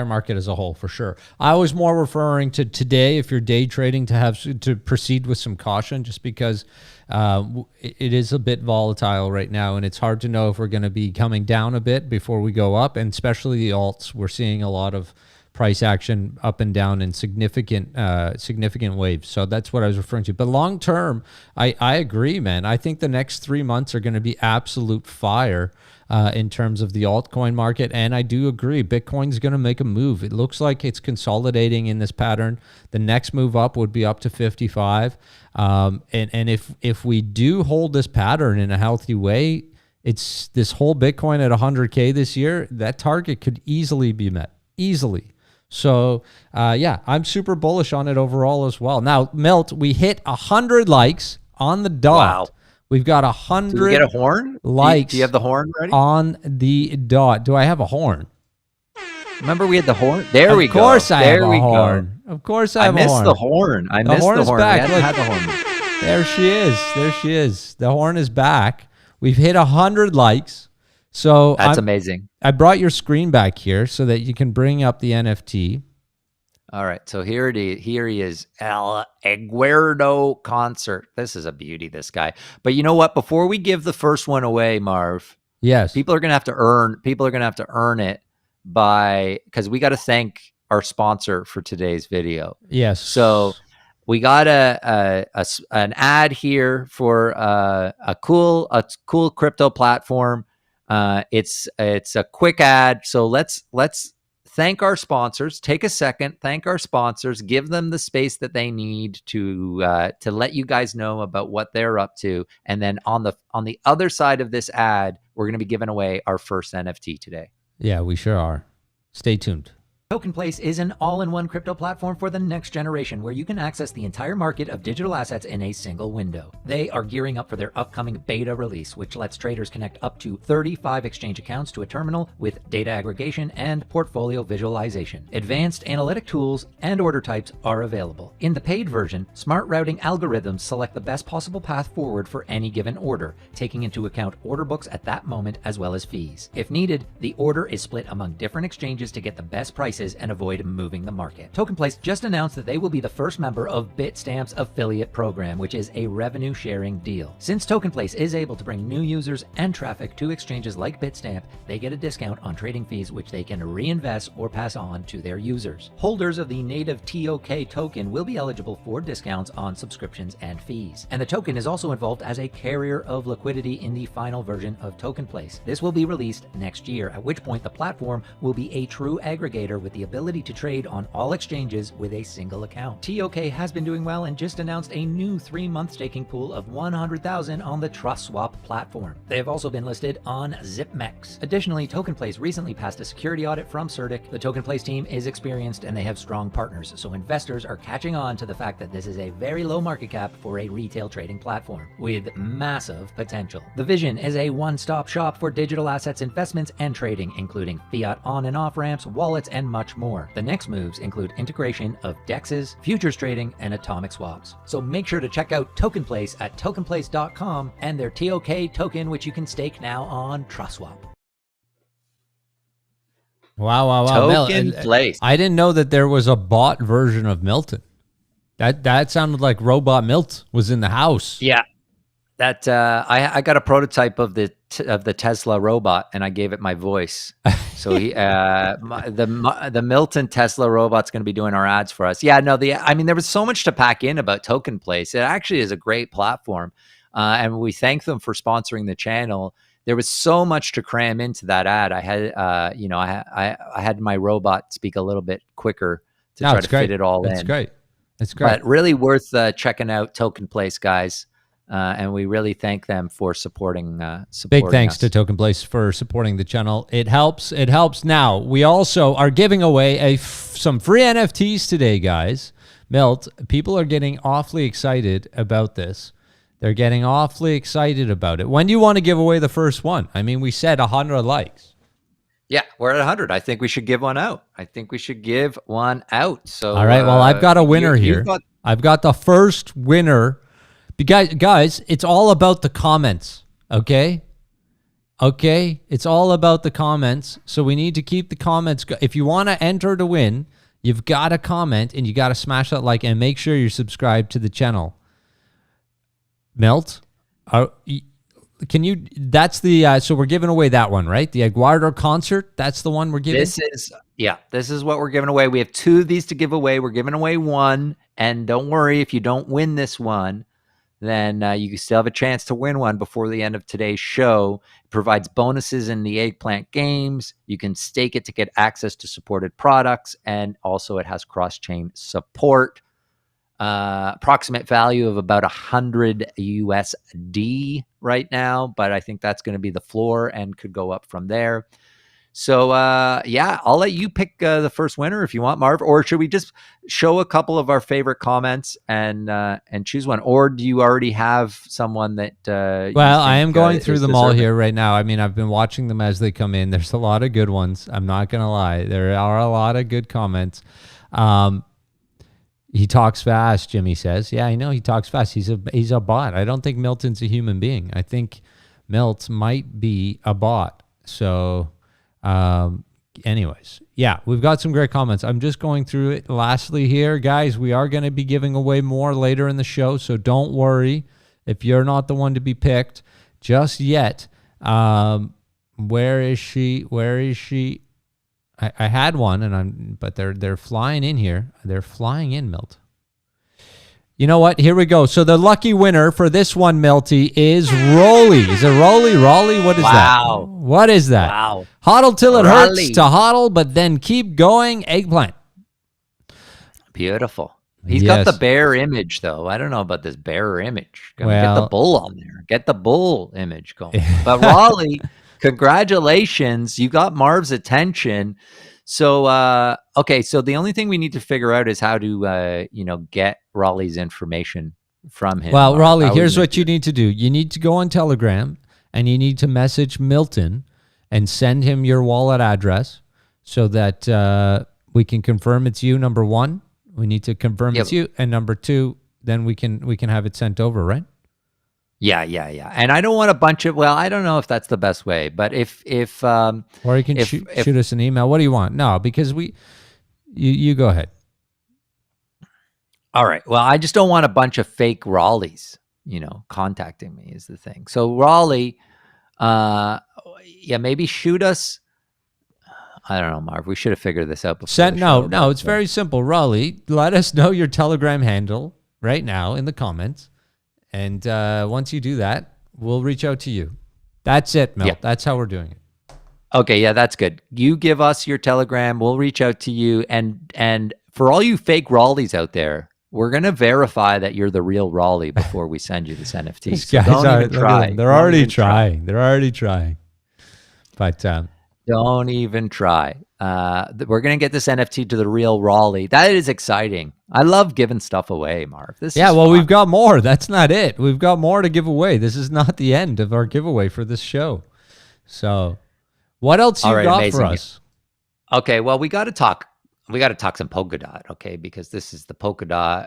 Speaker 2: market as a whole, for sure. I was more referring to today, if you're day trading, to proceed with some caution, just because it is a bit volatile right now, and it's hard to know if we're going to be coming down a bit before we go up, and especially the alts. We're seeing a lot of price action up and down in significant waves. So that's what I was referring to. But long term, I agree, man. I think the next 3 months are going to be absolute fire in terms of the altcoin market. And I do agree, Bitcoin's going to make a move. It looks like it's consolidating in this pattern. The next move up would be up to 55. And if we do hold this pattern in a healthy way, it's this whole Bitcoin at 100K this year, that target could easily be met. Easily. So, yeah, I'm super bullish on it overall as well. Now, Milt, we hit 100 likes on the dot.
Speaker 1: Wow.
Speaker 2: We've got 100
Speaker 1: Do you get a horn?
Speaker 2: likes.
Speaker 1: Do you have the horn ready?
Speaker 2: On the dot. Do I have a horn?
Speaker 1: Remember we had the horn? There we go.
Speaker 2: Of course I have
Speaker 1: There
Speaker 2: a
Speaker 1: we
Speaker 2: horn.
Speaker 1: go.
Speaker 2: Of course I have a horn.
Speaker 1: I missed the horn. I missed
Speaker 2: horn
Speaker 1: the
Speaker 2: is
Speaker 1: horn.
Speaker 2: back.
Speaker 1: We hadn't
Speaker 2: Look.
Speaker 1: had the horn.
Speaker 2: There she is. There she is. The horn is back. We've hit 100 likes. So
Speaker 1: That's amazing.
Speaker 2: I brought your screen back here so that you can bring up the NFT.
Speaker 1: All right, so here he is, El Aguerdo concert. This is a beauty, this guy. But you know what? Before we give the first one away, Marv,
Speaker 2: yes,
Speaker 1: people are gonna have to earn it because we got to thank our sponsor for today's video.
Speaker 2: Yes.
Speaker 1: So we got an ad here for a cool crypto platform. It's a quick ad, so let's thank our sponsors. Take a second, thank our sponsors, give them the space that they need to let you guys know about what they're up to. And then on the other side of this ad, we're going to be giving away our first NFT today.
Speaker 2: Yeah, we sure are. Stay tuned.
Speaker 3: Tokenplace is an all-in-one crypto platform for the next generation where you can access the entire market of digital assets in a single window. They are gearing up for their upcoming beta release, which lets traders connect up to 35 exchange accounts to a terminal with data aggregation and portfolio visualization. Advanced analytic tools and order types are available. In the paid version, smart routing algorithms select the best possible path forward for any given order, taking into account order books at that moment as well as fees. If needed, the order is split among different exchanges to get the best price and avoid moving the market. Tokenplace just announced that they will be the first member of Bitstamp's affiliate program, which is a revenue sharing deal. Since Tokenplace is able to bring new users and traffic to exchanges like Bitstamp, they get a discount on trading fees, which they can reinvest or pass on to their users. Holders of the native TOK token will be eligible for discounts on subscriptions and fees. And the token is also involved as a carrier of liquidity in the final version of Tokenplace. This will be released next year, at which point the platform will be a true aggregator with the ability to trade on all exchanges with a single account. TOK has been doing well and just announced a new 3-month staking pool of 100,000 on the TrustSwap platform. They have also been listed on ZipMex. Additionally, Tokenplace recently passed a security audit from CertiK. The Tokenplace team is experienced and they have strong partners, so investors are catching on to the fact that this is a very low market cap for a retail trading platform with massive potential. The vision is a one-stop shop for digital assets investments and trading, including fiat on and off ramps, wallets, and much more. The next moves include integration of DEXs, futures trading, and atomic swaps. So make sure to check out Tokenplace at tokenplace.com and their TOK token, which you can stake now on TrustSwap.
Speaker 2: Wow.
Speaker 1: Tokenplace.
Speaker 2: I didn't know that there was a bot version of Milton. That sounded like Robot Milt was in the house.
Speaker 1: Yeah. That I got a prototype of the Tesla robot and I gave it my voice. So the Milton Tesla robot's going to be doing our ads for us. Yeah, no, there was so much to pack in about Tokenplace. It actually is a great platform, and we thank them for sponsoring the channel. There was so much to cram into that ad. I had I had my robot speak a little bit quicker to try to fit it all in.
Speaker 2: It's great. It's great.
Speaker 1: But really worth checking out Tokenplace, guys. And we really thank them for supporting
Speaker 2: Big thanks
Speaker 1: us.
Speaker 2: to Tokenplace for supporting the channel. It helps. It helps. Now, we also are giving away some free NFTs today, guys. Milt, people are getting awfully excited about this. They're getting awfully excited about it. When do you want to give away the first one? I mean, we said 100 likes.
Speaker 1: Yeah, we're at 100. I think we should give one out. So,
Speaker 2: all right. Well, I've got a winner here. I've got the first winner Guys, it's all about the comments, okay? Okay, it's all about the comments. So we need to keep the comments. If you want to enter to win, you've got to comment and you got to smash that like and make sure you're subscribed to the channel. Milt, can you? That's the. So we're giving away that one, right? The Aguardo concert. That's the one we're giving.
Speaker 1: This is what we're giving away. We have 2 of these to give away. We're giving away 1, and don't worry if you don't win this one. Then you still have a chance to win one before the end of today's show. It provides bonuses in the Eggplant games. You can stake it to get access to supported products, and also it has cross-chain support. Approximate value of about 100 USD right now, but I think that's going to be the floor and could go up from there. So, yeah, I'll let you pick the first winner if you want, Marv, or should we just show a couple of our favorite comments and choose one? Or do you already have someone that,
Speaker 2: well, I am going through them all here right now. I mean, I've been watching them as they come in. There's a lot of good ones. I'm not going to lie. There are a lot of good comments. He talks fast, Jimmy says. Yeah, I know he talks fast. He's a bot. I don't think Milton's a human being. I think Milt might be a bot. So, anyways, yeah, we've got some great comments. I'm just going through it. Lastly here, guys, we are going to be giving away more later in the show, so don't worry if you're not the one to be picked just yet. Where is she? Where is she? I had one, but they're flying in here. They're flying in, Milt. You know what? Here we go. So the lucky winner for this one, Milty, is Rolly. Is it Rolly? Rolly? What is that? What is that?
Speaker 1: Wow.
Speaker 2: Hodl till it hurts to hodl, but then keep going. Eggplant.
Speaker 1: Beautiful. He's got the bear image, though. I don't know about this bear image. Get the bull on there. Get the bull image going. But Raleigh, congratulations. You got Marv's attention. So, okay. So the only thing we need to figure out is how to, get Raleigh's information from him.
Speaker 2: Well, Raleigh, here's what you need to do. You need to go on Telegram and you need to message Milton and send him your wallet address so that we can confirm it's you. Number one, we need to confirm it's you. And number two, then we can have it sent over, right?
Speaker 1: Yeah. And I don't want a bunch of, I don't know if that's the best way, but if
Speaker 2: or you can shoot us an email. What do you want? No, because you go ahead.
Speaker 1: All right. Well, I just don't want a bunch of fake Raleighs, contacting me is the thing. So Raleigh, maybe shoot us. I don't know, Marv. We should have figured this out before.
Speaker 2: No, it's very simple. Raleigh, let us know your Telegram handle right now in the comments. And once you do that, we'll reach out to you. That's it, Mel. Yeah. That's how we're doing it.
Speaker 1: Okay, yeah, that's good. You give us your Telegram. We'll reach out to you. And for all you fake Raleighs out there, we're going to verify that you're the real Raleigh before we send you this NFT.
Speaker 2: These guys don't even try. They're already trying. They're already trying. But
Speaker 1: don't even try. We're going to get this NFT to the real Raleigh. That is exciting. I love giving stuff away, Marv.
Speaker 2: We've got more. That's not it. We've got more to give away. This is not the end of our giveaway for this show. So what else you got amazing. For us?
Speaker 1: Okay, well, we got to talk some Polkadot, okay? Because this is the Polkadot.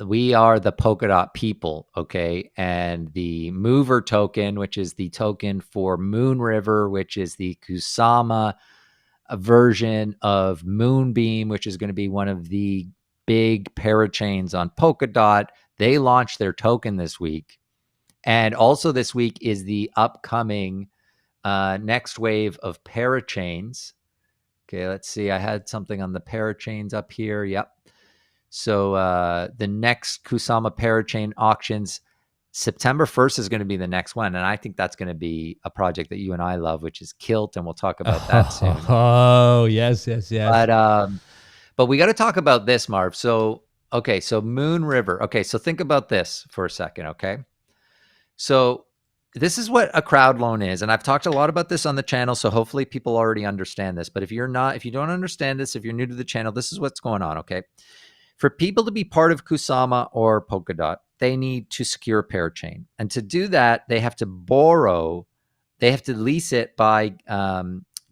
Speaker 1: We are the Polkadot people, okay? And the Mover token, which is the token for Moon River, which is the Kusama version of Moonbeam, which is going to be one of the big parachains on Polkadot. They launched their token this week. And also this week is the upcoming next wave of parachains. Okay, let's see. I had something on the parachains up here. Yep. So the next Kusama parachain auctions, September 1st is going to be the next one. And I think that's going to be a project that you and I love, which is Kilt. And we'll talk about that soon.
Speaker 2: Oh, yes.
Speaker 1: But we got to talk about this, Marv. So, okay, so Moon River. Okay, so think about this for a second, okay? So this is what a crowd loan is. And I've talked a lot about this on the channel, so hopefully people already understand this. But if you don't understand this, if you're new to the channel, this is what's going on, okay? For people to be part of Kusama or Polkadot, they need to secure a parachain. And to do that, they have to lease it by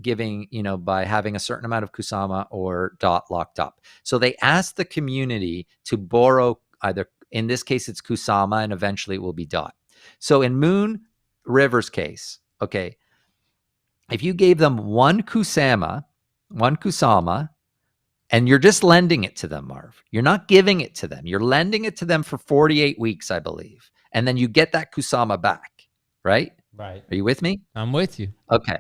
Speaker 1: by having a certain amount of Kusama or DOT locked up. So they asked the community to borrow either In this case, it's Kusama, and eventually it will be Dot. So in Moon River's case, okay, if you gave them one Kusama, and you're just lending it to them, Marv, you're not giving it to them. You're lending it to them for 48 weeks, I believe. And then you get that Kusama back, right?
Speaker 2: Right.
Speaker 1: Are you with me?
Speaker 2: I'm with you.
Speaker 1: Okay.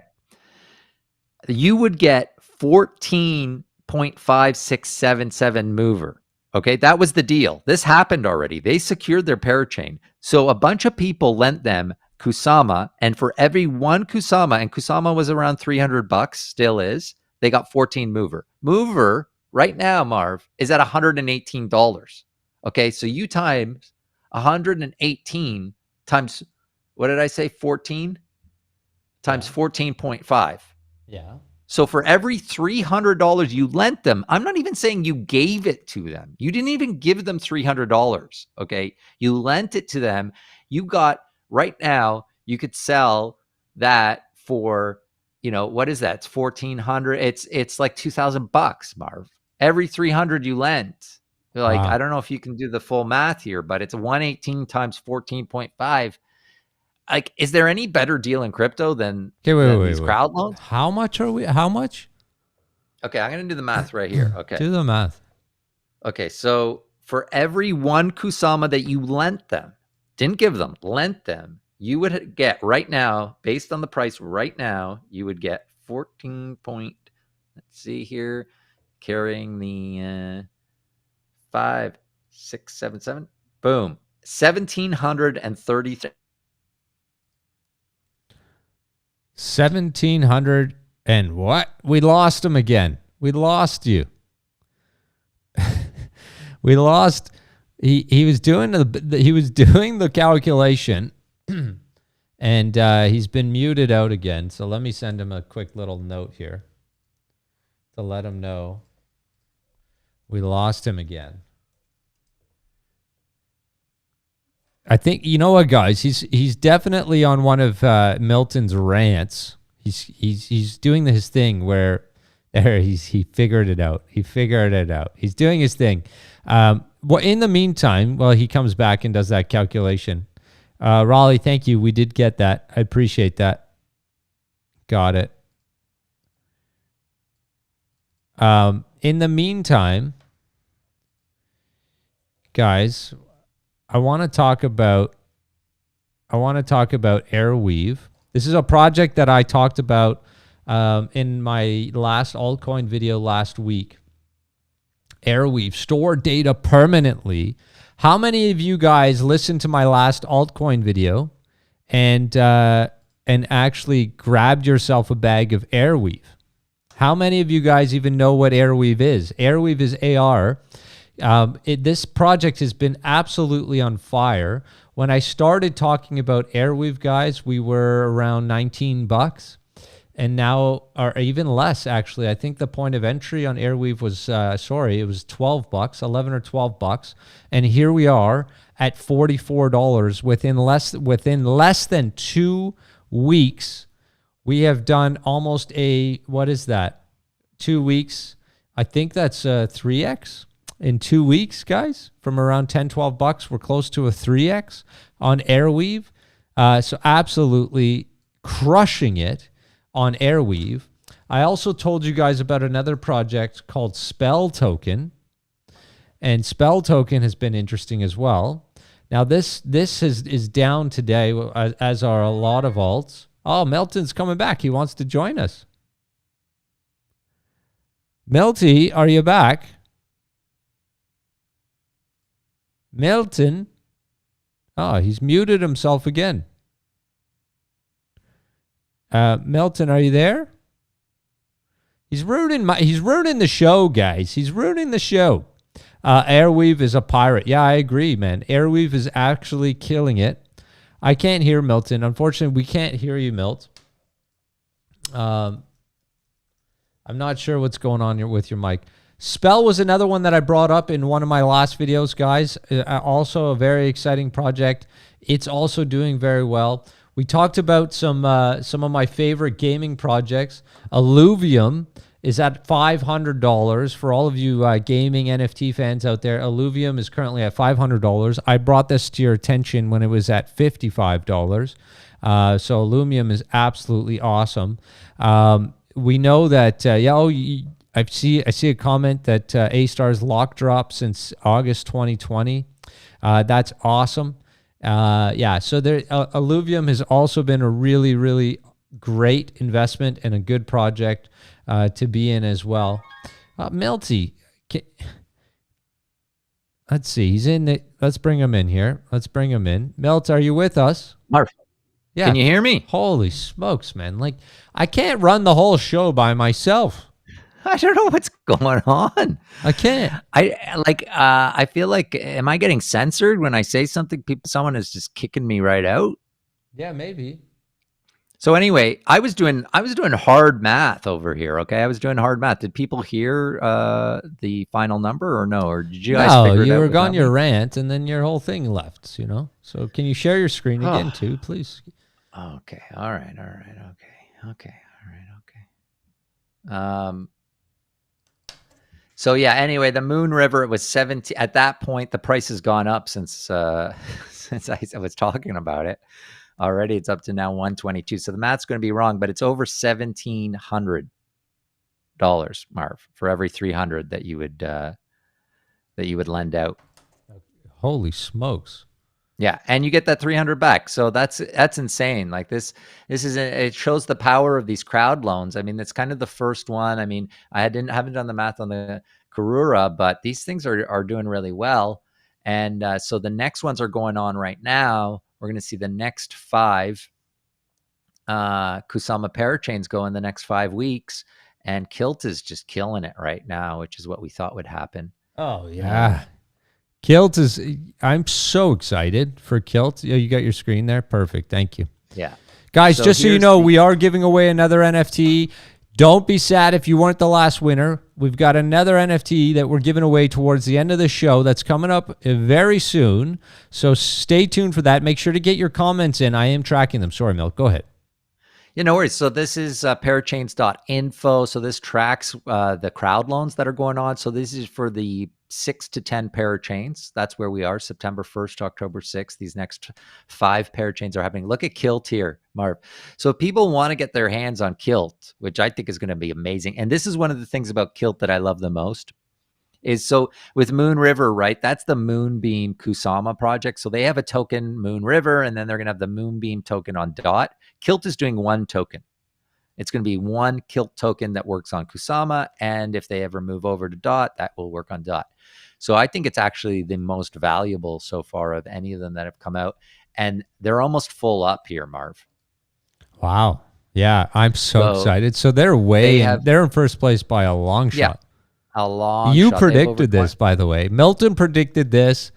Speaker 1: You would get 14.5677 mover. Okay, that was the deal. This happened already. They secured their parachain. So a bunch of people lent them Kusama, and for every one Kusama, and Kusama was around $300, still is, they got 14 mover. Mover right now, Marv, is at $118. Okay, so you times 118 times, what did I say, 14? Times 14.5.
Speaker 2: Yeah.
Speaker 1: So for every $300 you lent them, I'm not even saying you gave it to them. You didn't even give them $300. Okay. You lent it to them. You got, right now, you could sell that for, what is that? It's 1,400. It's like $2,000, Marv. Every 300 you lent. Like,
Speaker 2: Wow.
Speaker 1: I don't know if you can do the full math here, but it's 118 times 14.5. Like, is there any better deal in crypto than these crowd loans?
Speaker 2: How much are we? How much?
Speaker 1: Okay, I'm going to do the math right here. Okay.
Speaker 2: Do the math.
Speaker 1: Okay, so for every one Kusama that you lent them, didn't give them, lent them, you would get right now, based on the price right now, you would get 14 point, let's see here, carrying the 5, 6, 7, 7, boom, 1,730.
Speaker 2: 1,700 and what? We lost him again. We lost you. We lost. He was doing the calculation, and he's been muted out again. So let me send him a quick little note here to let him know we lost him again. I think, you know what, guys? He's definitely on one of Milton's rants. He's doing his thing where he figured it out. He figured it out. He's doing his thing. Well, in the meantime, while he comes back and does that calculation, Raleigh, thank you. We did get that. I appreciate that. Got it. In the meantime, guys, I want to talk about Arweave. This is a project that I talked about in my last altcoin video last week. Arweave, store data permanently. How many of you guys listened to my last altcoin video and actually grabbed yourself a bag of Arweave? How many of you guys even know what Arweave is? Arweave is AR. This project has been absolutely on fire. When I started talking about Arweave, guys, we were around $19, and now, or even less, actually. I think the point of entry on Arweave was, it was $12, 11 or $12, and here we are at $44 within less than 2 weeks. We have done almost what is that? 2 weeks. I think that's 3x. In 2 weeks, guys, from around $10, $12, we're close to a 3x on Arweave. So absolutely crushing it on Arweave. I also told you guys about another project called Spell Token. And Spell Token has been interesting as well. Now, this is down today, as are a lot of alts. Oh, Milton's coming back. He wants to join us. Milty, are you back? Milton. Oh, he's muted himself again. Milton, are you there? He's ruining the show, guys. He's ruining the show. Arweave is a pirate. Yeah, I agree, man. Arweave is actually killing it. I can't hear Milton. Unfortunately, we can't hear you, Milt. I'm not sure what's going on here with your mic. Spell was another one that I brought up in one of my last videos, guys. Also a very exciting project. It's also doing very well. We talked about some of my favorite gaming projects. Alluvium is at $500. For all of you gaming NFT fans out there, Illuvium is currently at $500. I brought this to your attention when it was at $55. So Illuvium is absolutely awesome. We know that, I see a comment that A-Star's lock drop since August 2020. That's awesome. So there, Illuvium has also been a really, really great investment and a good project to be in as well. Milty, let's see, he's in it. Let's bring him in here. Let's bring him in. Milt, are you with us?
Speaker 1: Marv,
Speaker 2: yeah.
Speaker 1: Can you hear me?
Speaker 2: Holy smokes, man. Like, I can't run the whole show by myself.
Speaker 1: I don't know what's going on.
Speaker 2: I can't.
Speaker 1: I feel like, am I getting censored when I say something? Someone is just kicking me right out.
Speaker 2: Yeah, maybe.
Speaker 1: So anyway, I was doing hard math over here. Okay, I was doing hard math. Did people hear the final number or no? Or did you guys figure it out?
Speaker 2: No, you were gone your rant, and then your whole thing left. So can you share your screen again too, please?
Speaker 1: Okay. All right. Okay. So yeah. Anyway, the Moon River, it was 17 at that point. The price has gone up since since I was talking about it. Already, it's up to now 122. So the math's going to be wrong, but it's over $1,700, Marv, for every 300 that you would lend out.
Speaker 2: Holy smokes!
Speaker 1: Yeah, and you get that 300 back. So that's insane. Like this is it shows the power of these crowd loans. I mean, it's kind of the first one. I mean, haven't done the math on the Karura, but these things are doing really well. And so the next ones are going on right now. We're going to see the next 5 Kusama parachains go in the next 5 weeks, and Kilt is just killing it right now, which is what we thought would happen.
Speaker 2: Oh yeah. Kilt is, I'm so excited for Kilt. You got your screen there? Perfect. Thank you.
Speaker 1: Yeah.
Speaker 2: Guys, just so you know, we are giving away another NFT. Don't be sad if you weren't the last winner. We've got another NFT that we're giving away towards the end of the show that's coming up very soon. So stay tuned for that. Make sure to get your comments in. I am tracking them. Sorry, Milk. Go ahead.
Speaker 1: Yeah, no worries. So this is parachains.info. So this tracks the crowd loans that are going on. So this is for the 6 to 10 parachains. That's where we are, September 1st to October 6th. These next 5 parachains are happening. Look at Kilt here, Marv. So if people want to get their hands on Kilt, which I think is going to be amazing. And this is one of the things about Kilt that I love the most. Is so with Moon River, right? That's the Moonbeam Kusama project. So they have a token, Moon River, and then they're going to have the Moonbeam token on DOT. Kilt is doing one token. It's going to be one Kilt token that works on Kusama. And if they ever move over to DOT, that will work on DOT. So I think it's actually the most valuable so far of any of them that have come out. And they're almost full up here, Marv.
Speaker 2: Wow. Yeah, I'm so excited. So they're they're in first place by a long shot.
Speaker 1: Yeah. A long
Speaker 2: You
Speaker 1: shot.
Speaker 2: predicted this, by the way. Milton predicted this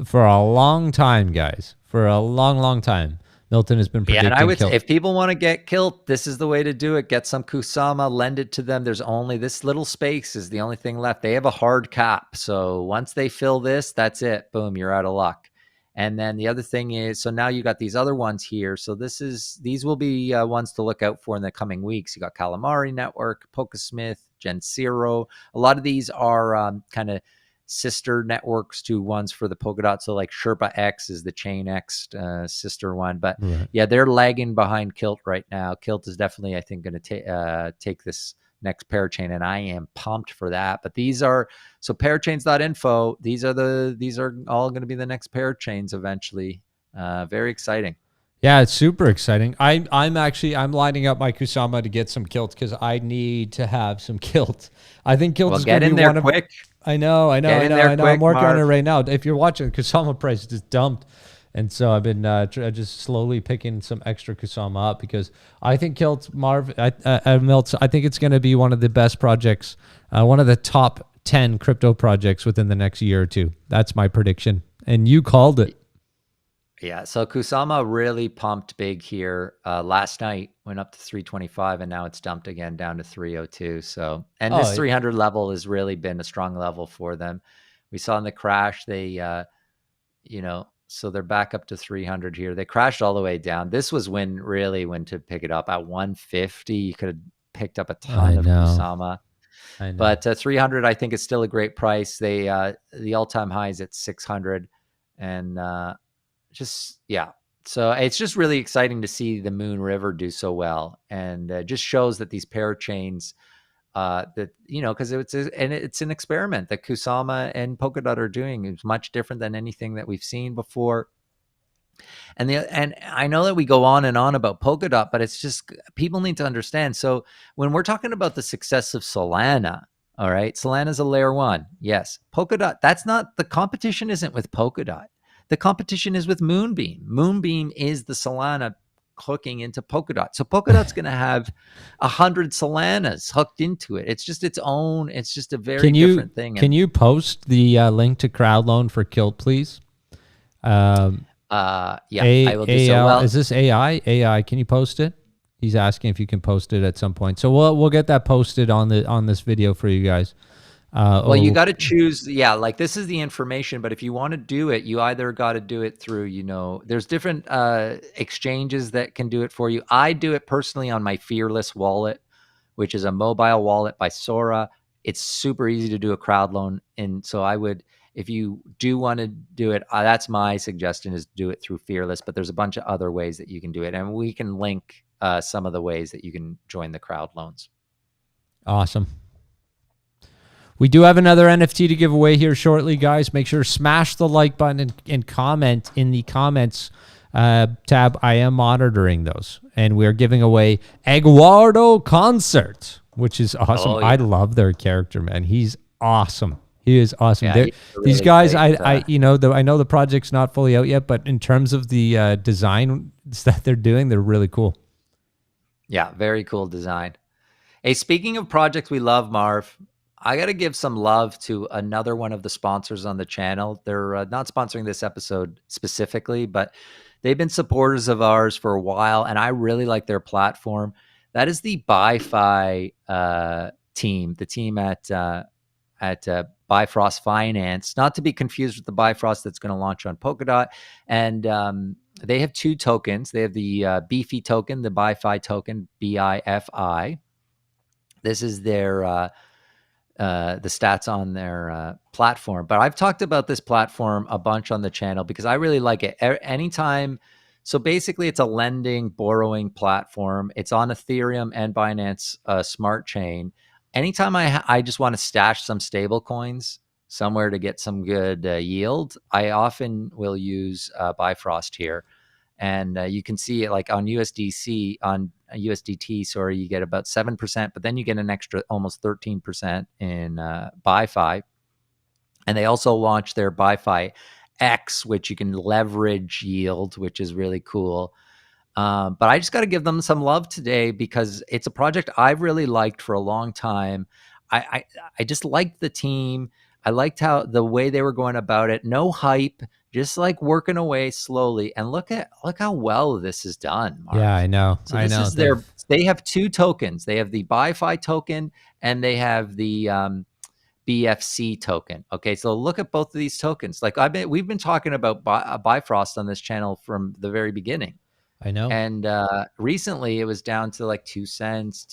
Speaker 2: for a long time, guys. For a long, long time. Milton has been predicting.
Speaker 1: Yeah, and I would
Speaker 2: Kilt.
Speaker 1: if people want to get Kilt, this is the way to do it. Get some Kusama, lend it to them. There's only this little space is the only thing left. They have a hard cap. So once they fill this, that's it. Boom, you're out of luck. And then the other thing is, so now you got these other ones here. So these will be ones to look out for in the coming weeks. You got Calamari Network, Polkasmith, Gen Zero. A lot of these are kind of sister networks to ones for the Polkadot. So like Sherpa X is the Chain X sister one. But yeah, they're lagging behind Kilt right now. Kilt is definitely, I think, going to take this next parachain, and I am pumped for that. But these are so parachains.info. These are all going to be the next parachains eventually. Very exciting.
Speaker 2: Yeah, it's super exciting. I'm lining up my Kusama to get some Kilt because I need to have some Kilt. I think Kilt is going to be one of
Speaker 1: quick.
Speaker 2: I know.
Speaker 1: Quick,
Speaker 2: I'm working on it
Speaker 1: Marv.
Speaker 2: right now. If you're watching, Kusama price just dumped. And so I've been just slowly picking some extra Kusama up because I think Kilt, Marv, Milt, I think it's going to be one of the best projects, one of the top 10 crypto projects within the next year or two. That's my prediction. And you called it.
Speaker 1: Yeah, so Kusama really pumped big here last night, went up to 325, and now it's dumped again down to 302. So, and this 300 level has really been a strong level for them. We saw in the crash, they, so they're back up to 300 here. They crashed all the way down. This was when to pick it up at 150. You could have picked up a ton of Kusama.
Speaker 2: I know.
Speaker 1: But 300, I think, is still a great price. They the all-time high is at 600, and so it's just really exciting to see the Moon River do so well, and just shows that these parachains, that because it's an experiment that Kusama and Polkadot are doing. It's much different than anything that we've seen before. And I know that we go on and on about Polkadot, but it's just people need to understand. So when we're talking about the success of Solana, all right, Solana's a layer one, yes. Polkadot, that's not the competition. Isn't with Polkadot. The competition is with Moonbeam. Moonbeam is the Solana hooking into Polkadot. So Polkadot's going to have 100 Solanas hooked into it. It's just its own. It's just a very different thing.
Speaker 2: Can you post the link to Crowdloan for Kilt, please?
Speaker 1: Yeah, I will do so. Well,
Speaker 2: is this AI? AI, can you post it? He's asking if you can post it at some point. So we'll get that posted on this video for you guys.
Speaker 1: Well, you got to choose. Yeah, like this is the information, but if you want to do it, you either got to do it through, there's different exchanges that can do it for you. I do it personally on my Fearless wallet, which is a mobile wallet by Sora. It's super easy to do a crowd loan. And so I would, if you do want to do it, that's my suggestion, is do it through Fearless, but there's a bunch of other ways that you can do it. And we can link some of the ways that you can join the crowd loans.
Speaker 2: Awesome. We do have another NFT to give away here shortly, guys. Make sure to smash the like button and comment in the comments tab. I am monitoring those. And we're giving away Eduardo Concert, which is awesome. Oh, yeah. I love their character, man. He's awesome. He is awesome. Yeah, really these guys, I know the project's not fully out yet, but in terms of the design that they're doing, they're really cool.
Speaker 1: Yeah, very cool design. Hey, speaking of projects we love, Marv, I got to give some love to another one of the sponsors on the channel. They're not sponsoring this episode specifically, but they've been supporters of ours for a while, and I really like their platform. That is the Bifrost team, the team at Bifrost Finance, not to be confused with the Bifrost that's going to launch on Polkadot. And they have two tokens. They have the Beefy token, the Bifi token, BIFI. This is their the stats on their platform. But I've talked about this platform a bunch on the channel because I really like it. Anytime. So basically, it's a lending, borrowing platform. It's on Ethereum and Binance Smart Chain. Anytime I just want to stash some stable coins somewhere to get some good yield, I often will use Bifrost here. And you can see it like on USDT, sorry, you get about 7%, but then you get an extra almost 13% in Bifi. And they also launched their Bifi X, which you can leverage yield, which is really cool. But I just got to give them some love today because it's a project I've really liked for a long time. I just liked the team. I liked how the way they were going about it. No hype, just like working away slowly. And look how well this is done, Mark.
Speaker 2: Yeah, I know.
Speaker 1: So this is they have two tokens. They have the Bifi token and they have the BFC token. Okay, so look at both of these tokens. Like we've been talking about Bifrost on this channel from the very beginning.
Speaker 2: I know.
Speaker 1: And recently it was down to like 2 cents,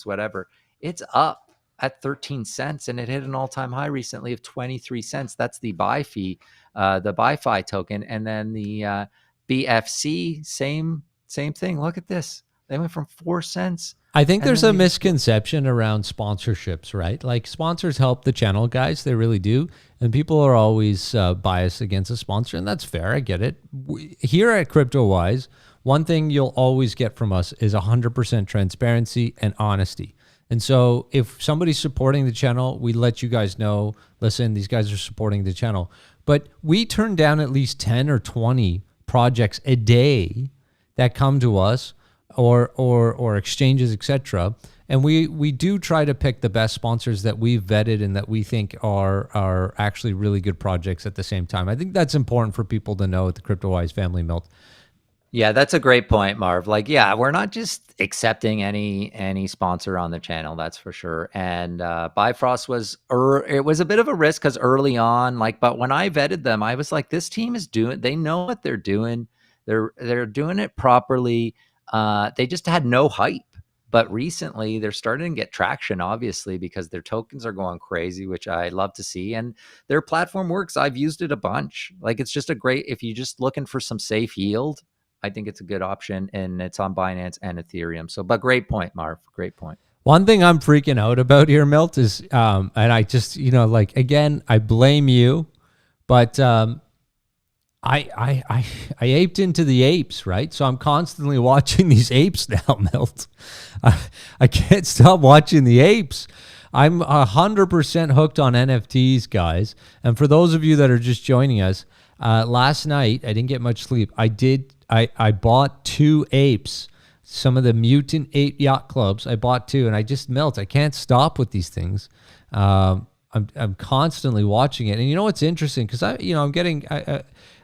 Speaker 1: whatever. It's up at 13 cents and it hit an all-time high recently of 23 cents. That's the Bifi, the Bifi token. And then the BFC, same thing. Look at this. They went from 4 cents.
Speaker 2: I think there's a misconception around sponsorships, right? Like sponsors help the channel, guys. They really do. And people are always biased against a sponsor, and that's fair. I get it. Here at Cryptowise, one thing you'll always get from us is 100% transparency and honesty. And so if somebody's supporting the channel, we let you guys know, listen, these guys are supporting the channel. But we turn down at least 10 or 20 projects a day that come to us or exchanges, etc. And we do try to pick the best sponsors that we've vetted and that we think are actually really good projects at the same time. I think that's important for people to know at the Cryptowise family, Milt.
Speaker 1: Yeah, that's a great point, Marv. Like, yeah, we're not just accepting any sponsor on the channel, that's for sure. And Bifrost it was a bit of a risk because early on, but when I vetted them, I was like, this team they know what they're doing. They're doing it properly. They just had no hype. But recently they're starting to get traction, obviously, because their tokens are going crazy, which I love to see. And their platform works. I've used it a bunch. Like, it's just a great, if you're just looking for some safe yield, I think it's a good option, and it's on Binance and Ethereum. So, but great point, Marv. Great point.
Speaker 2: One thing I'm freaking out about here, Milt, is, and I just, like, again, I blame you, but I aped into the apes, right? So I'm constantly watching these apes now, Milt. I can't stop watching the apes. I'm 100% hooked on NFTs, guys. And for those of you that are just joining us, last night I didn't get much sleep. I bought 2 apes, some of the Mutant ape yacht clubs. I bought 2, and I just melt. I can't stop with these things. I'm constantly watching it, and you know what's interesting? Because I'm getting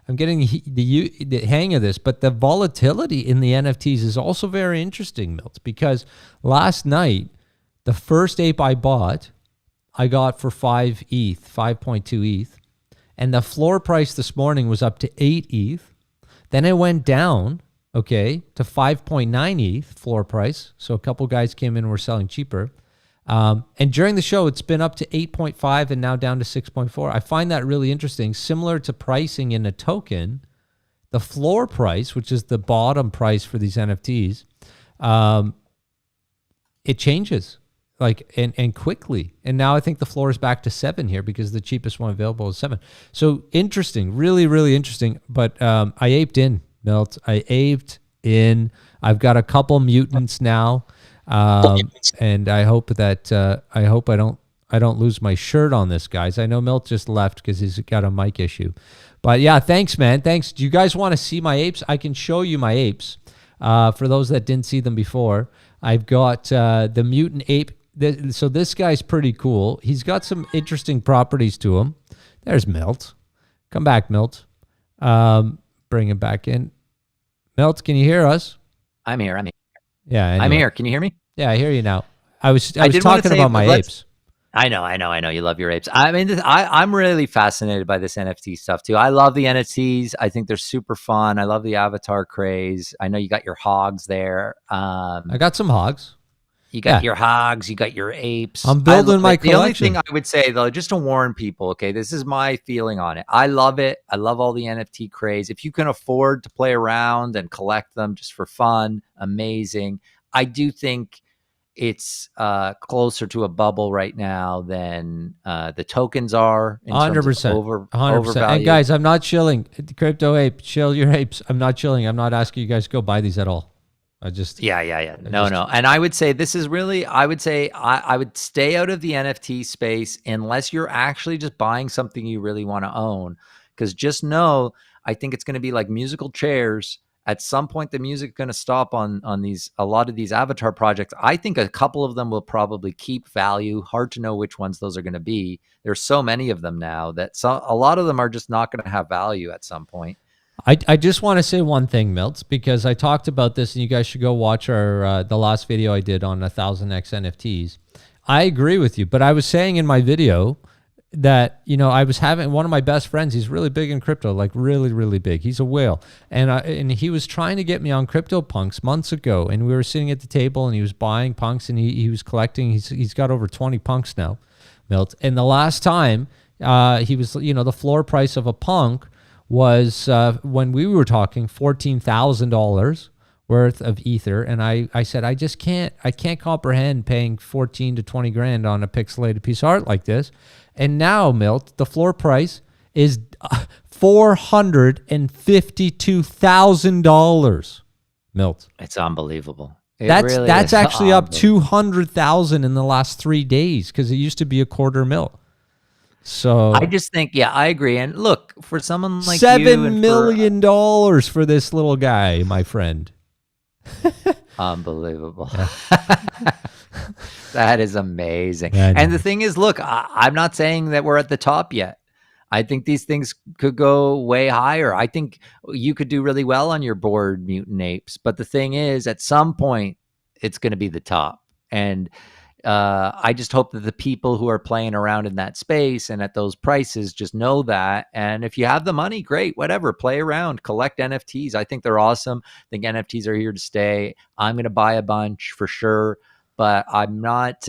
Speaker 2: the hang of this, but the volatility in the NFTs is also very interesting, Milt, because last night, the first ape I bought, I got for 5 ETH, 5.2 ETH, and the floor price this morning was up to 8 ETH. Then it went down, to 5.9 ETH floor price. So a couple guys came in and were selling cheaper. And during the show, it's been up to 8.5 and now down to 6.4. I find that really interesting. Similar to pricing in a token, the floor price, which is the bottom price for these NFTs, it changes and quickly. And now I think the floor is back to 7 here because the cheapest one available is 7. So interesting, really, really interesting. But I aped in, Milt. I aped in. I've got a couple mutants now. And I hope that I don't lose my shirt on this, guys. I know Milt just left because he's got a mic issue, but yeah, thanks, man. Thanks. Do you guys want to see my apes? I can show you my apes. For those that didn't see them before, I've got the Mutant ape. So this guy's pretty cool. He's got some interesting properties to him. There's Milt. Come back, Milt. Bring him back in. Milt, can you hear us?
Speaker 1: I'm here.
Speaker 2: Yeah, anyway.
Speaker 1: I'm here. Can you hear me?
Speaker 2: Yeah, I hear you now. I was talking about my apes.
Speaker 1: I know. You love your apes. I mean, I'm really fascinated by this NFT stuff too. I love the NFTs. I think they're super fun. I love the avatar craze. I know you got your hogs there.
Speaker 2: I got some hogs.
Speaker 1: You got your hogs. You got your apes.
Speaker 2: I'm building my collection.
Speaker 1: The only thing I would say, though, just to warn people, okay, this is my feeling on it. I love it. I love all the NFT craze. If you can afford to play around and collect them just for fun, amazing. I do think it's closer to a bubble right now than the tokens are.
Speaker 2: 100%. 100%.
Speaker 1: Overvalued.
Speaker 2: And guys, I'm not chilling. Crypto ape, chill your apes. I'm not chilling. I'm not asking you guys to go buy these at all.
Speaker 1: Yeah. No. And I would say this is really, I would stay out of the NFT space unless you're actually just buying something you really want to own. Because just know, I think it's going to be like musical chairs. At some point, the music's going to stop on a lot of these avatar projects. I think a couple of them will probably keep value. Hard to know which ones those are going to be. There's so many of them now that a lot of them are just not going to have value at some point.
Speaker 2: I just want to say one thing, Milts, because I talked about this, and you guys should go watch the last video I did on 1000x NFTs. I agree with you, but I was saying in my video that, I was having one of my best friends. He's really big in crypto, like really, really big. He's a whale. And he was trying to get me on CryptoPunks months ago. And we were sitting at the table and he was buying punks and he was collecting. He's got over 20 punks now, Milt. And the last time he was, the floor price of a punk was when we were talking $14,000 worth of ether. And I said, I can't comprehend paying 14 to 20 grand on a pixelated piece of art like this. And now, Milt, the floor price is $452,000. Milt,
Speaker 1: it's unbelievable.
Speaker 2: That's actually up 200,000 in the last 3 days because it used to be $250,000. So
Speaker 1: I just think, I agree. And look, for someone like
Speaker 2: $7 million for this little guy, my friend.
Speaker 1: Unbelievable. That is amazing. And the thing is, look, I'm not saying that we're at the top yet. I think these things could go way higher. I think you could do really well on your board, Mutant Apes. But the thing is, at some point, it's going to be the top. And I just hope that the people who are playing around in that space and at those prices just know that. And if you have the money, great, whatever, play around, collect NFTs. I think they're awesome. I think NFTs are here to stay. I'm going to buy a bunch for sure, but I'm not,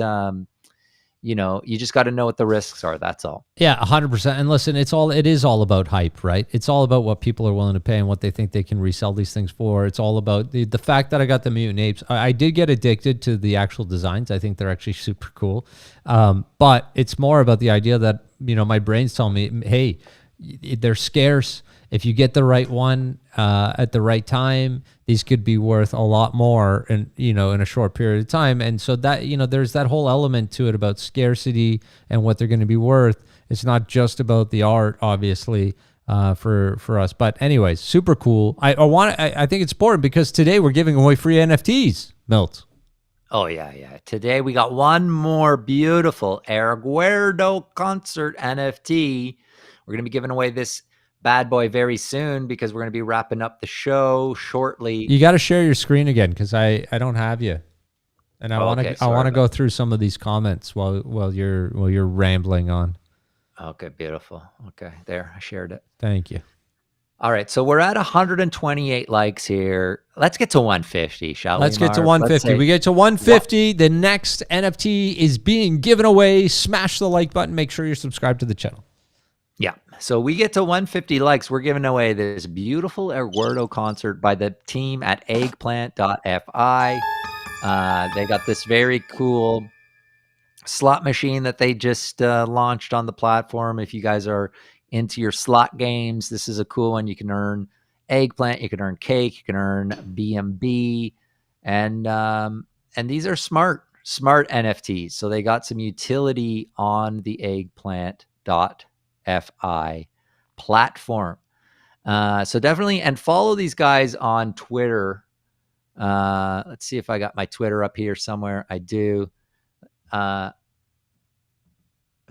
Speaker 1: you just got to know what the risks are. That's all.
Speaker 2: Yeah, 100%. And listen, it is all about hype, right? It's all about what people are willing to pay and what they think they can resell these things for. It's all about the fact that I got the Mutant Apes. I did get addicted to the actual designs. I think they're actually super cool. But it's more about the idea that, my brain's telling me, hey, they're scarce. If you get the right one at the right time, these could be worth a lot more in a short period of time. And so that, there's that whole element to it about scarcity and what they're going to be worth. It's not just about the art, obviously, for us. But anyways, super cool. I think it's important because today we're giving away free NFTs, Milt.
Speaker 1: Oh, yeah. Today we got one more beautiful Arguerdo concert NFT. We're going to be giving away this bad boy very soon because we're going to be wrapping up the show shortly.
Speaker 2: You got to share your screen again because I don't have you, and I want to go through some of these comments while you're rambling on.
Speaker 1: Okay, beautiful. Okay, there, I shared it.
Speaker 2: Thank you.
Speaker 1: All right, so we're at 128 likes here. Let's get to 150, shall we?
Speaker 2: Let's get to 150. We get to 150. The next NFT is being given away. Smash the like button. Make sure you're subscribed to the channel.
Speaker 1: Yeah. So we get to 150 likes. We're giving away this beautiful Arguerdo concert by the team at Eggplant.fi. They got this very cool slot machine that they just launched on the platform. If you guys are into your slot games, this is a cool one. You can earn Eggplant, you can earn Cake, you can earn BMB, and these are smart NFTs. So they got some utility on the Eggplant.fi platform. So definitely, and follow these guys on Twitter. Let's see if I got my Twitter up here somewhere. I do. I'm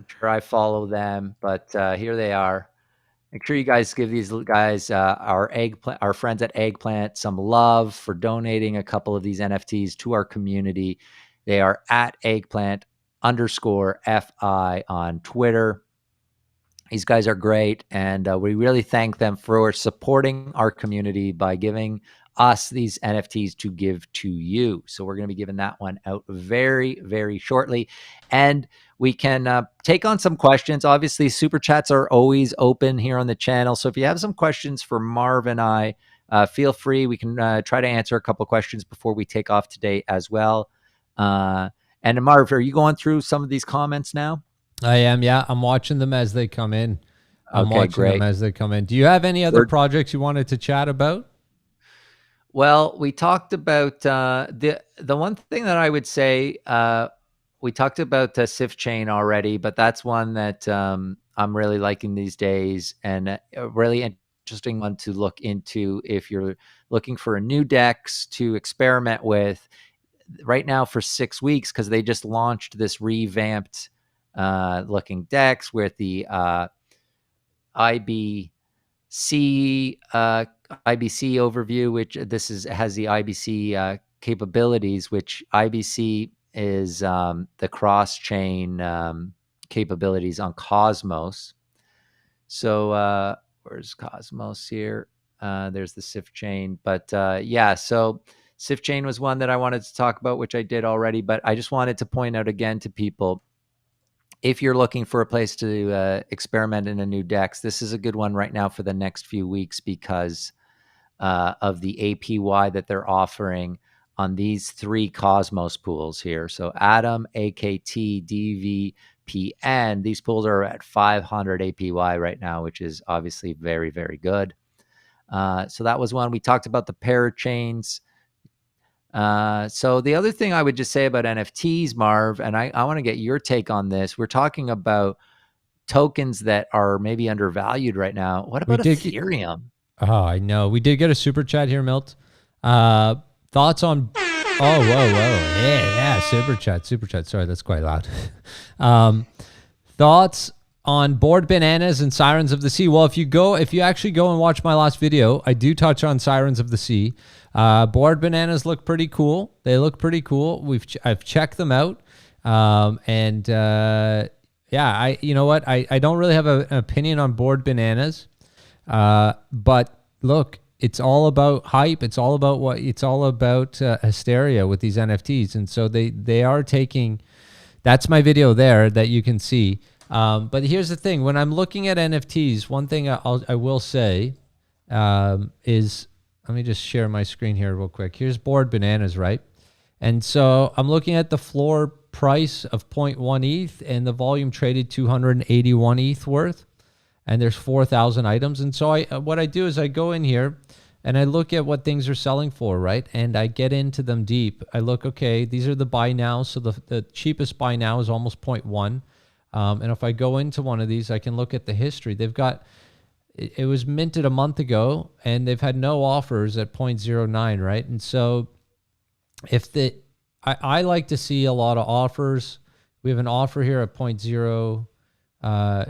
Speaker 1: sure I follow them, but here they are. Make sure you guys give these guys, our friends at Eggplant, some love for donating a couple of these NFTs to our community. They are at Eggplant_FI on Twitter. These guys are great, and we really thank them for supporting our community by giving us these NFTs to give to you. So we're going to be giving that one out very, very shortly. And we can take on some questions. Obviously, super chats are always open here on the channel. So if you have some questions for Marv and I, feel free. We can try to answer a couple questions before we take off today as well. And Marv, are you going through some of these comments now?
Speaker 2: I am, yeah. I'm watching them as they come in. I'm
Speaker 1: okay,
Speaker 2: watching
Speaker 1: great.
Speaker 2: them as they come in. Do you have any other projects you wanted to chat about?
Speaker 1: Well, we talked about the one thing that I would say, we talked about Sif Chain already, but that's one that I'm really liking these days, and a really interesting one to look into if you're looking for a new DEX to experiment with right now for 6 weeks, because they just launched this revamped looking DEX with the IBC overview, which has the IBC capabilities, which IBC is the cross-chain capabilities on Cosmos. So where's Cosmos here? There's the Sif chain, but yeah, so Sif chain was one that I wanted to talk about, which I did already, but I just wanted to point out again to people, if you're looking for a place to experiment in a new DEX, this is a good one right now for the next few weeks because of the APY that they're offering on these 3 Cosmos pools here. So Atom, AKT, DVPN, these pools are at 500 APY right now, which is obviously very, very good. So that was one. We talked about the parachains. So the other thing I would just say about NFTs, Marv, and I want to get your take on this. We're talking about tokens that are maybe undervalued right now. What about Ethereum?
Speaker 2: Oh, I know. We did get a super chat here, Milt. Thoughts on... Oh, whoa. Yeah, super chat. Sorry, that's quite loud. Thoughts on Bored Bananas and Sirens of the Sea. Well, if you actually go and watch my last video, I do touch on Sirens of the Sea. Bored Bananas look pretty cool. They look pretty cool. I've checked them out. Yeah, you know what? I don't really have an opinion on bored bananas. But look, it's all about hype. It's all about hysteria with these NFTs. And so they are taking, that's my video there that you can see. But here's the thing, when I'm looking at NFTs, one thing I will say is, let me just share my screen here real quick. Here's bored bananas, right? And so I'm looking at the floor price of 0.1 ETH and the volume traded 281 ETH worth. And there's 4,000 items. And so what I do is I go in here and I look at what things are selling for, right? And I get into them deep. I look, okay, these are the buy now. So the cheapest buy now is almost 0.1. And if I go into one of these, I can look at the history. They've got, it was minted a month ago and they've had no offers at 0.09, right? And so I like to see a lot of offers. We have an offer here at 0.0.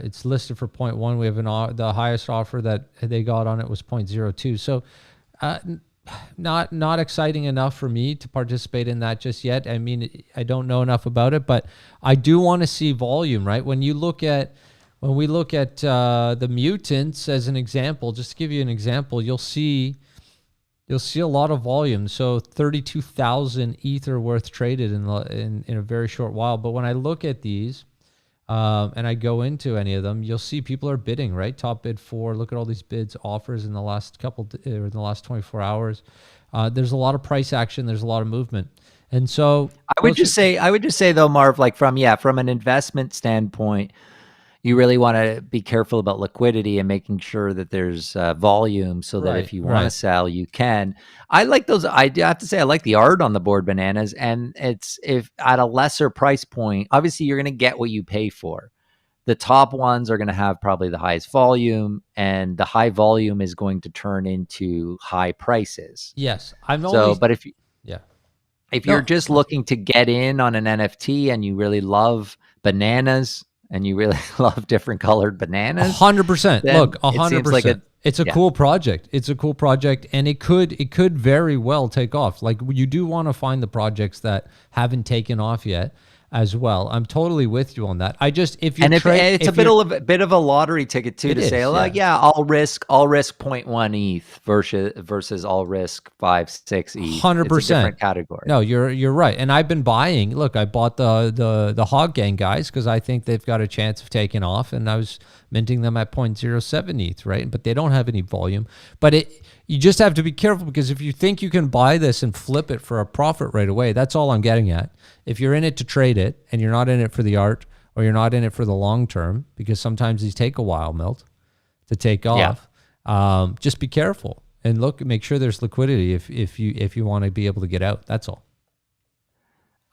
Speaker 2: It's listed for 0.1. We have the highest offer that they got on it was 0.02. So not exciting enough for me to participate in that just yet. I mean, I don't know enough about it, but I do want to see volume, right? When we look at the mutants as an example, just to give you an example, you'll see a lot of volume. So 32,000 Ether worth traded in a very short while. But when I look at these, and I go into any of them, you'll see people are bidding, right? Top bid 4. Look at all these bids, offers in the last 24 hours. There's a lot of price action. There's a lot of movement. And so
Speaker 1: I would just say though, Marv, like from an investment standpoint, you really want to be careful about liquidity and making sure that there's volume so that if you want to sell, you can. I like those. I have to say, I like the art on the board bananas, and it's if at a lesser price point, obviously you're going to get what you pay for. The top ones are going to have probably the highest volume, and the high volume is going to turn into high prices.
Speaker 2: Yes.
Speaker 1: But if you're just looking to get in on an NFT and you really love bananas, and you really love different colored bananas,
Speaker 2: 100%. Look, 100%. It's a cool project. It's a cool project, and it could very well take off. Like, you do want to find the projects that haven't taken off yet as well. I'm totally with you on that. It's a bit of a lottery ticket too, to say, like, I'll risk 0.1 ETH versus I'll risk 5-6 ETH. 100%.
Speaker 1: It's a different category.
Speaker 2: No, you're right. And I've been buying. Look, I bought the Hog Gang guys because I think they've got a chance of taking off, and I was minting them at 0.07 ETH, right? But they don't have any volume. But you just have to be careful, because if you think you can buy this and flip it for a profit right away, that's all I'm getting at. If you're in it to trade it and you're not in it for the art, or you're not in it for the long term, because sometimes these take a while, Milt, to take off, just be careful and make sure there's liquidity if you want to be able to get out. That's all.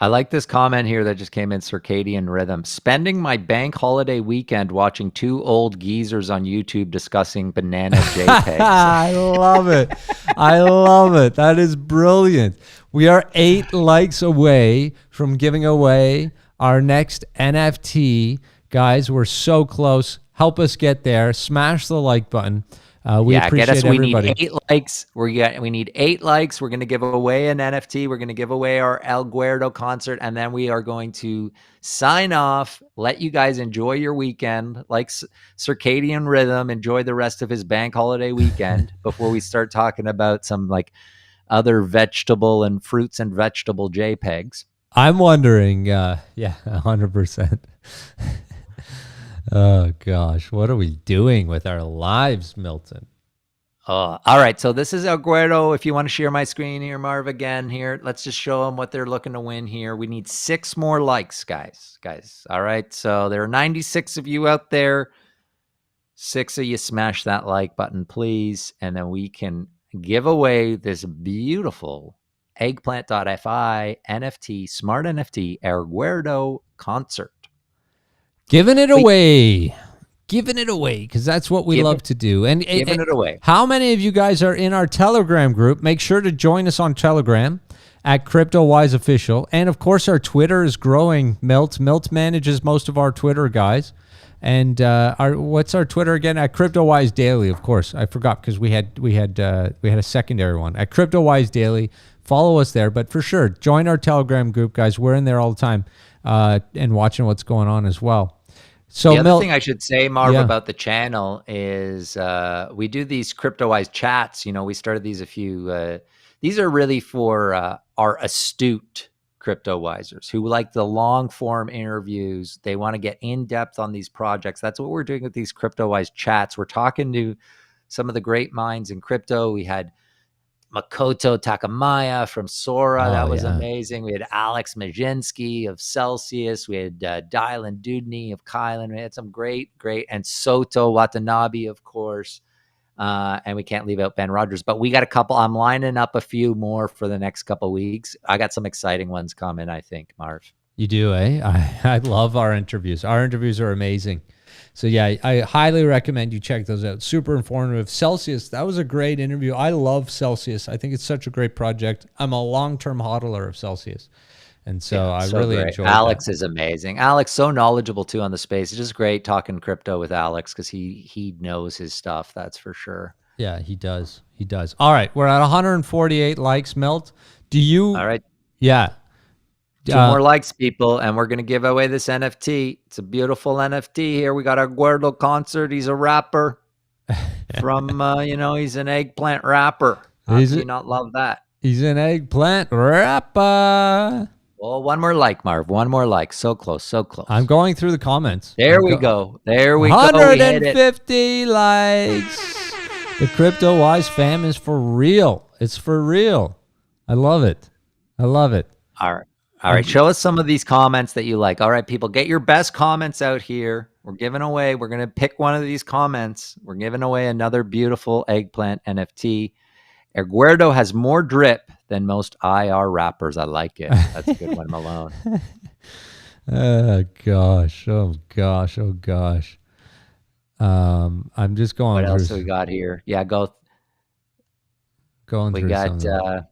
Speaker 1: I like this comment here that just came in, Circadian Rhythm. Spending my bank holiday weekend watching two old geezers on YouTube discussing banana JPEGs.
Speaker 2: I love it. I love it. That is brilliant. We are 8 likes away from giving away our next NFT. Guys, we're so close. Help us get there. Smash the like button. We appreciate everybody.
Speaker 1: We need 8 likes. We need 8 likes. We're going to give away an NFT. We're going to give away our El Guerdo concert, and then we are going to sign off. Let you guys enjoy your weekend, like Circadian Rhythm. Enjoy the rest of his bank holiday weekend before we start talking about some like other vegetable and fruits and vegetable JPEGs.
Speaker 2: I'm wondering, 100%. Oh, gosh. What are we doing with our lives, Milton?
Speaker 1: All right. So this is El Guerdo. If you want to share my screen here, Marv, again here, let's just show them what they're looking to win here. We need 6 more likes, guys. All right. So there are 96 of you out there. 6 of you smash that like button, please. And then we can give away this beautiful Eggplant.fi NFT, smart NFT, El Guerdo concert.
Speaker 2: Giving it away, because that's what we love to do. And
Speaker 1: giving it away.
Speaker 2: How many of you guys are in our Telegram group? Make sure to join us on Telegram at Cryptowise Official. And, of course, our Twitter is growing, Milt. Milt manages most of our Twitter, guys. And what's our Twitter again? At Cryptowise Daily, of course. I forgot because we had a secondary one. At Cryptowise Daily. Follow us there. But for sure, join our Telegram group, guys. We're in there all the time. and watching what's going on as well. So
Speaker 1: the other thing I should say, Marv, about the channel is we do these Cryptowise chats. You know, we started these these are really for our astute cryptowisers who like the long form interviews. They want to get in depth on these projects. That's what we're doing with these Cryptowise chats. We're talking to some of the great minds in crypto. We had Makoto Takamaya from Sora. That was amazing. We had Alex Majinski of Celsius. We had Dylan Dudney of Kylan. We had some great, and Soto Watanabe, of course. And we can't leave out Ben Rogers, but we got a couple. I'm lining up a few more for the next couple weeks. I got some exciting ones coming, I think, Marv.
Speaker 2: You do, eh? I love our interviews. Our interviews are amazing. So yeah, I highly recommend you check those out. Super informative. Celsius, that was a great interview. I love Celsius. I think it's such a great project. I'm a long-term hodler of Celsius. And so I really enjoyed
Speaker 1: Alex
Speaker 2: that.
Speaker 1: is amazing. Alex, so knowledgeable too on the space. It's just great talking crypto with Alex because he knows his stuff. That's for sure.
Speaker 2: Yeah, he does. He does. All right. We're at 148 likes, Milt. Do you?
Speaker 1: All right.
Speaker 2: Yeah.
Speaker 1: 2 more likes, people, and we're going to give away this NFT. It's a beautiful NFT here. We got our Guerdo concert. He's a rapper from, he's an eggplant rapper. How do you not love that?
Speaker 2: He's an eggplant rapper.
Speaker 1: Well, 1 more like, Marv. 1 more like. So close, so close.
Speaker 2: I'm going through the comments.
Speaker 1: There we go. There we
Speaker 2: 150 likes. The Cryptowise fam is for real. It's for real. I love it. I love it.
Speaker 1: All right. All right, show us some of these comments that you like. All right, people, get your best comments out here. We're giving away, we're going to pick one of these comments. We're giving away another beautiful eggplant NFT. Aguerdo has more drip than most IR rappers. I like it. That's a good one, Malone.
Speaker 2: Oh, gosh. Oh, gosh. Oh, gosh. I'm just going
Speaker 1: What
Speaker 2: through.
Speaker 1: else we got here? Yeah,
Speaker 2: going
Speaker 1: we
Speaker 2: through
Speaker 1: got
Speaker 2: something.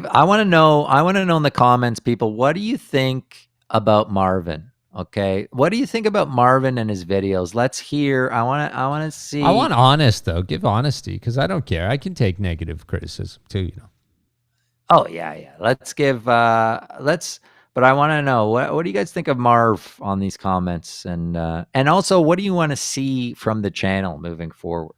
Speaker 1: I want to know in the comments, people, what do you think about Marvin? Okay. What do you think about Marvin and his videos? Let's hear. I want to see.
Speaker 2: I want honest though. Give honesty because I don't care. I can take negative criticism too,
Speaker 1: Oh yeah. Let's give but I want to know what do you guys think of Marv on these comments and also what do you want to see from the channel moving forward?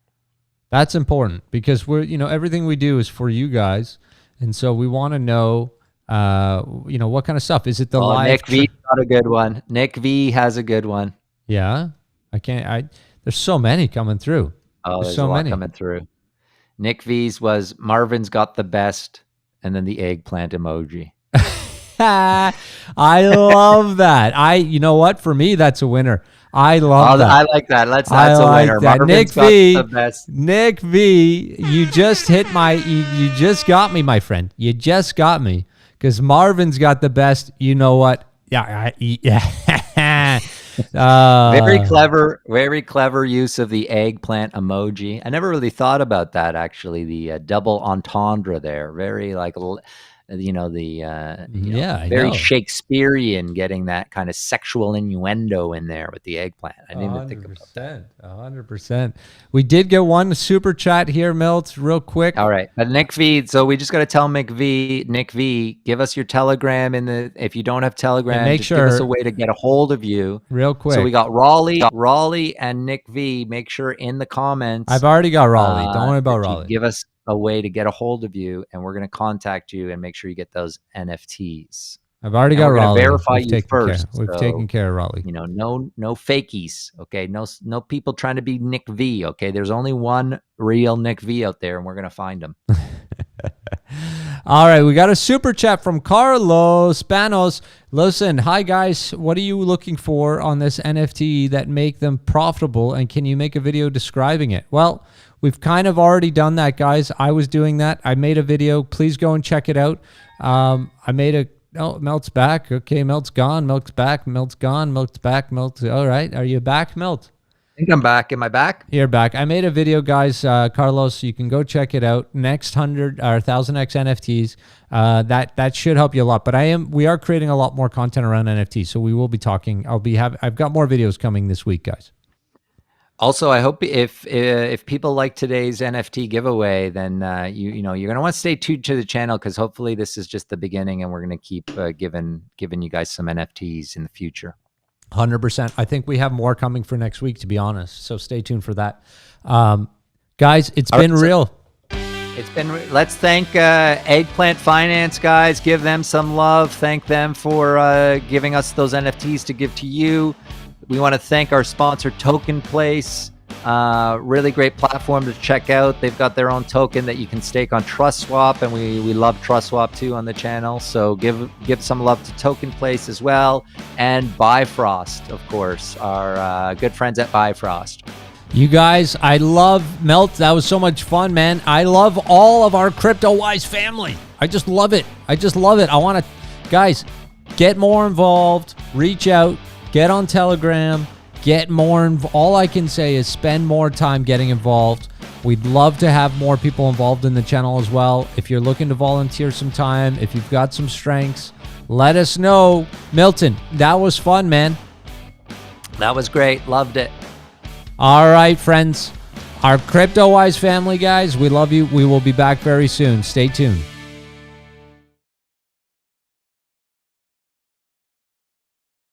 Speaker 2: That's important because we're, everything we do is for you guys. And so we want to know, what kind of stuff. Is it the live?
Speaker 1: Nick V got a good one. Nick V has a good one.
Speaker 2: Yeah. There's so many coming through.
Speaker 1: Oh, there's so many coming through. Nick V's was Marvin's got the best, and then the eggplant emoji.
Speaker 2: I love that. You know what? For me, that's a winner. I love that.
Speaker 1: I like that. That's a winner.
Speaker 2: That. Nick V, the best. Nick V, you just hit you just got me, my friend. You just got me because Marvin's got the best. You know what? Yeah.
Speaker 1: Very clever use of the eggplant emoji. I never really thought about that actually. The double entendre there. Very very Shakespearean, getting that kind of sexual innuendo in there with the eggplant. I didn't even think about that.
Speaker 2: 100%. We did get one super chat here, Milt, real quick.
Speaker 1: All right, but Nick V. So we just got to tell Nick V, give us your Telegram if you don't have Telegram,
Speaker 2: make sure,
Speaker 1: give us a way to get a hold of you
Speaker 2: real quick.
Speaker 1: So we got Raleigh, and Nick V. Make sure in the comments.
Speaker 2: I've already got Raleigh. Don't worry about Raleigh.
Speaker 1: Give us a way to get a hold of you, and we're going to contact you and make sure you get those NFTs.
Speaker 2: I've already got Raleigh.
Speaker 1: Verify you first.
Speaker 2: We've taken care of Raleigh.
Speaker 1: No fakies. Okay, no people trying to be Nick V. Okay, there's only one real Nick V out there, and we're going to find him.
Speaker 2: All right, we got a super chat from Carlos Spanos. Listen, hi guys, what are you looking for on this NFT that make them profitable, and can you make a video describing it? Well, we've kind of already done that, guys. I was doing that. I made a video. Please go and check it out. Melt's back. Okay, Melt's gone. Melt's back. Melt's gone. Melt's back. Melt's all right. Are you back, Melt?
Speaker 1: I think I'm back. Am I back?
Speaker 2: You're back. I made a video, guys. Carlos, you can go check it out. Next 100 or 1000x NFTs. That should help you a lot. But we are creating a lot more content around NFTs, so we will be talking. I've got more videos coming this week, guys.
Speaker 1: Also, I hope if people like today's NFT giveaway, then you're going to want to stay tuned to the channel, because hopefully this is just the beginning, and we're going to keep giving you guys some NFTs in the future.
Speaker 2: 100%. I think we have more coming for next week, to be honest. So stay tuned for that. Guys, it's been real.
Speaker 1: Let's thank Eggplant Finance, guys. Give them some love. Thank them for giving us those NFTs to give to you. We want to thank our sponsor, Tokenplace. Really great platform to check out. They've got their own token that you can stake on TrustSwap, and we love TrustSwap too on the channel. So give some love to Tokenplace as well. And Bifrost, of course, our good friends at Bifrost.
Speaker 2: You guys, I love Melt. That was so much fun, man. I love all of our Cryptowise family. I just love it. I want to, guys, get more involved, reach out, get on Telegram, get more. All I can say is spend more time getting involved. We'd love to have more people involved in the channel as well. If you're looking to volunteer some time, if you've got some strengths, let us know. Milton, that was fun, man.
Speaker 1: That was great. Loved it.
Speaker 2: All right, friends. Our Cryptowise family, guys, we love you. We will be back very soon. Stay tuned.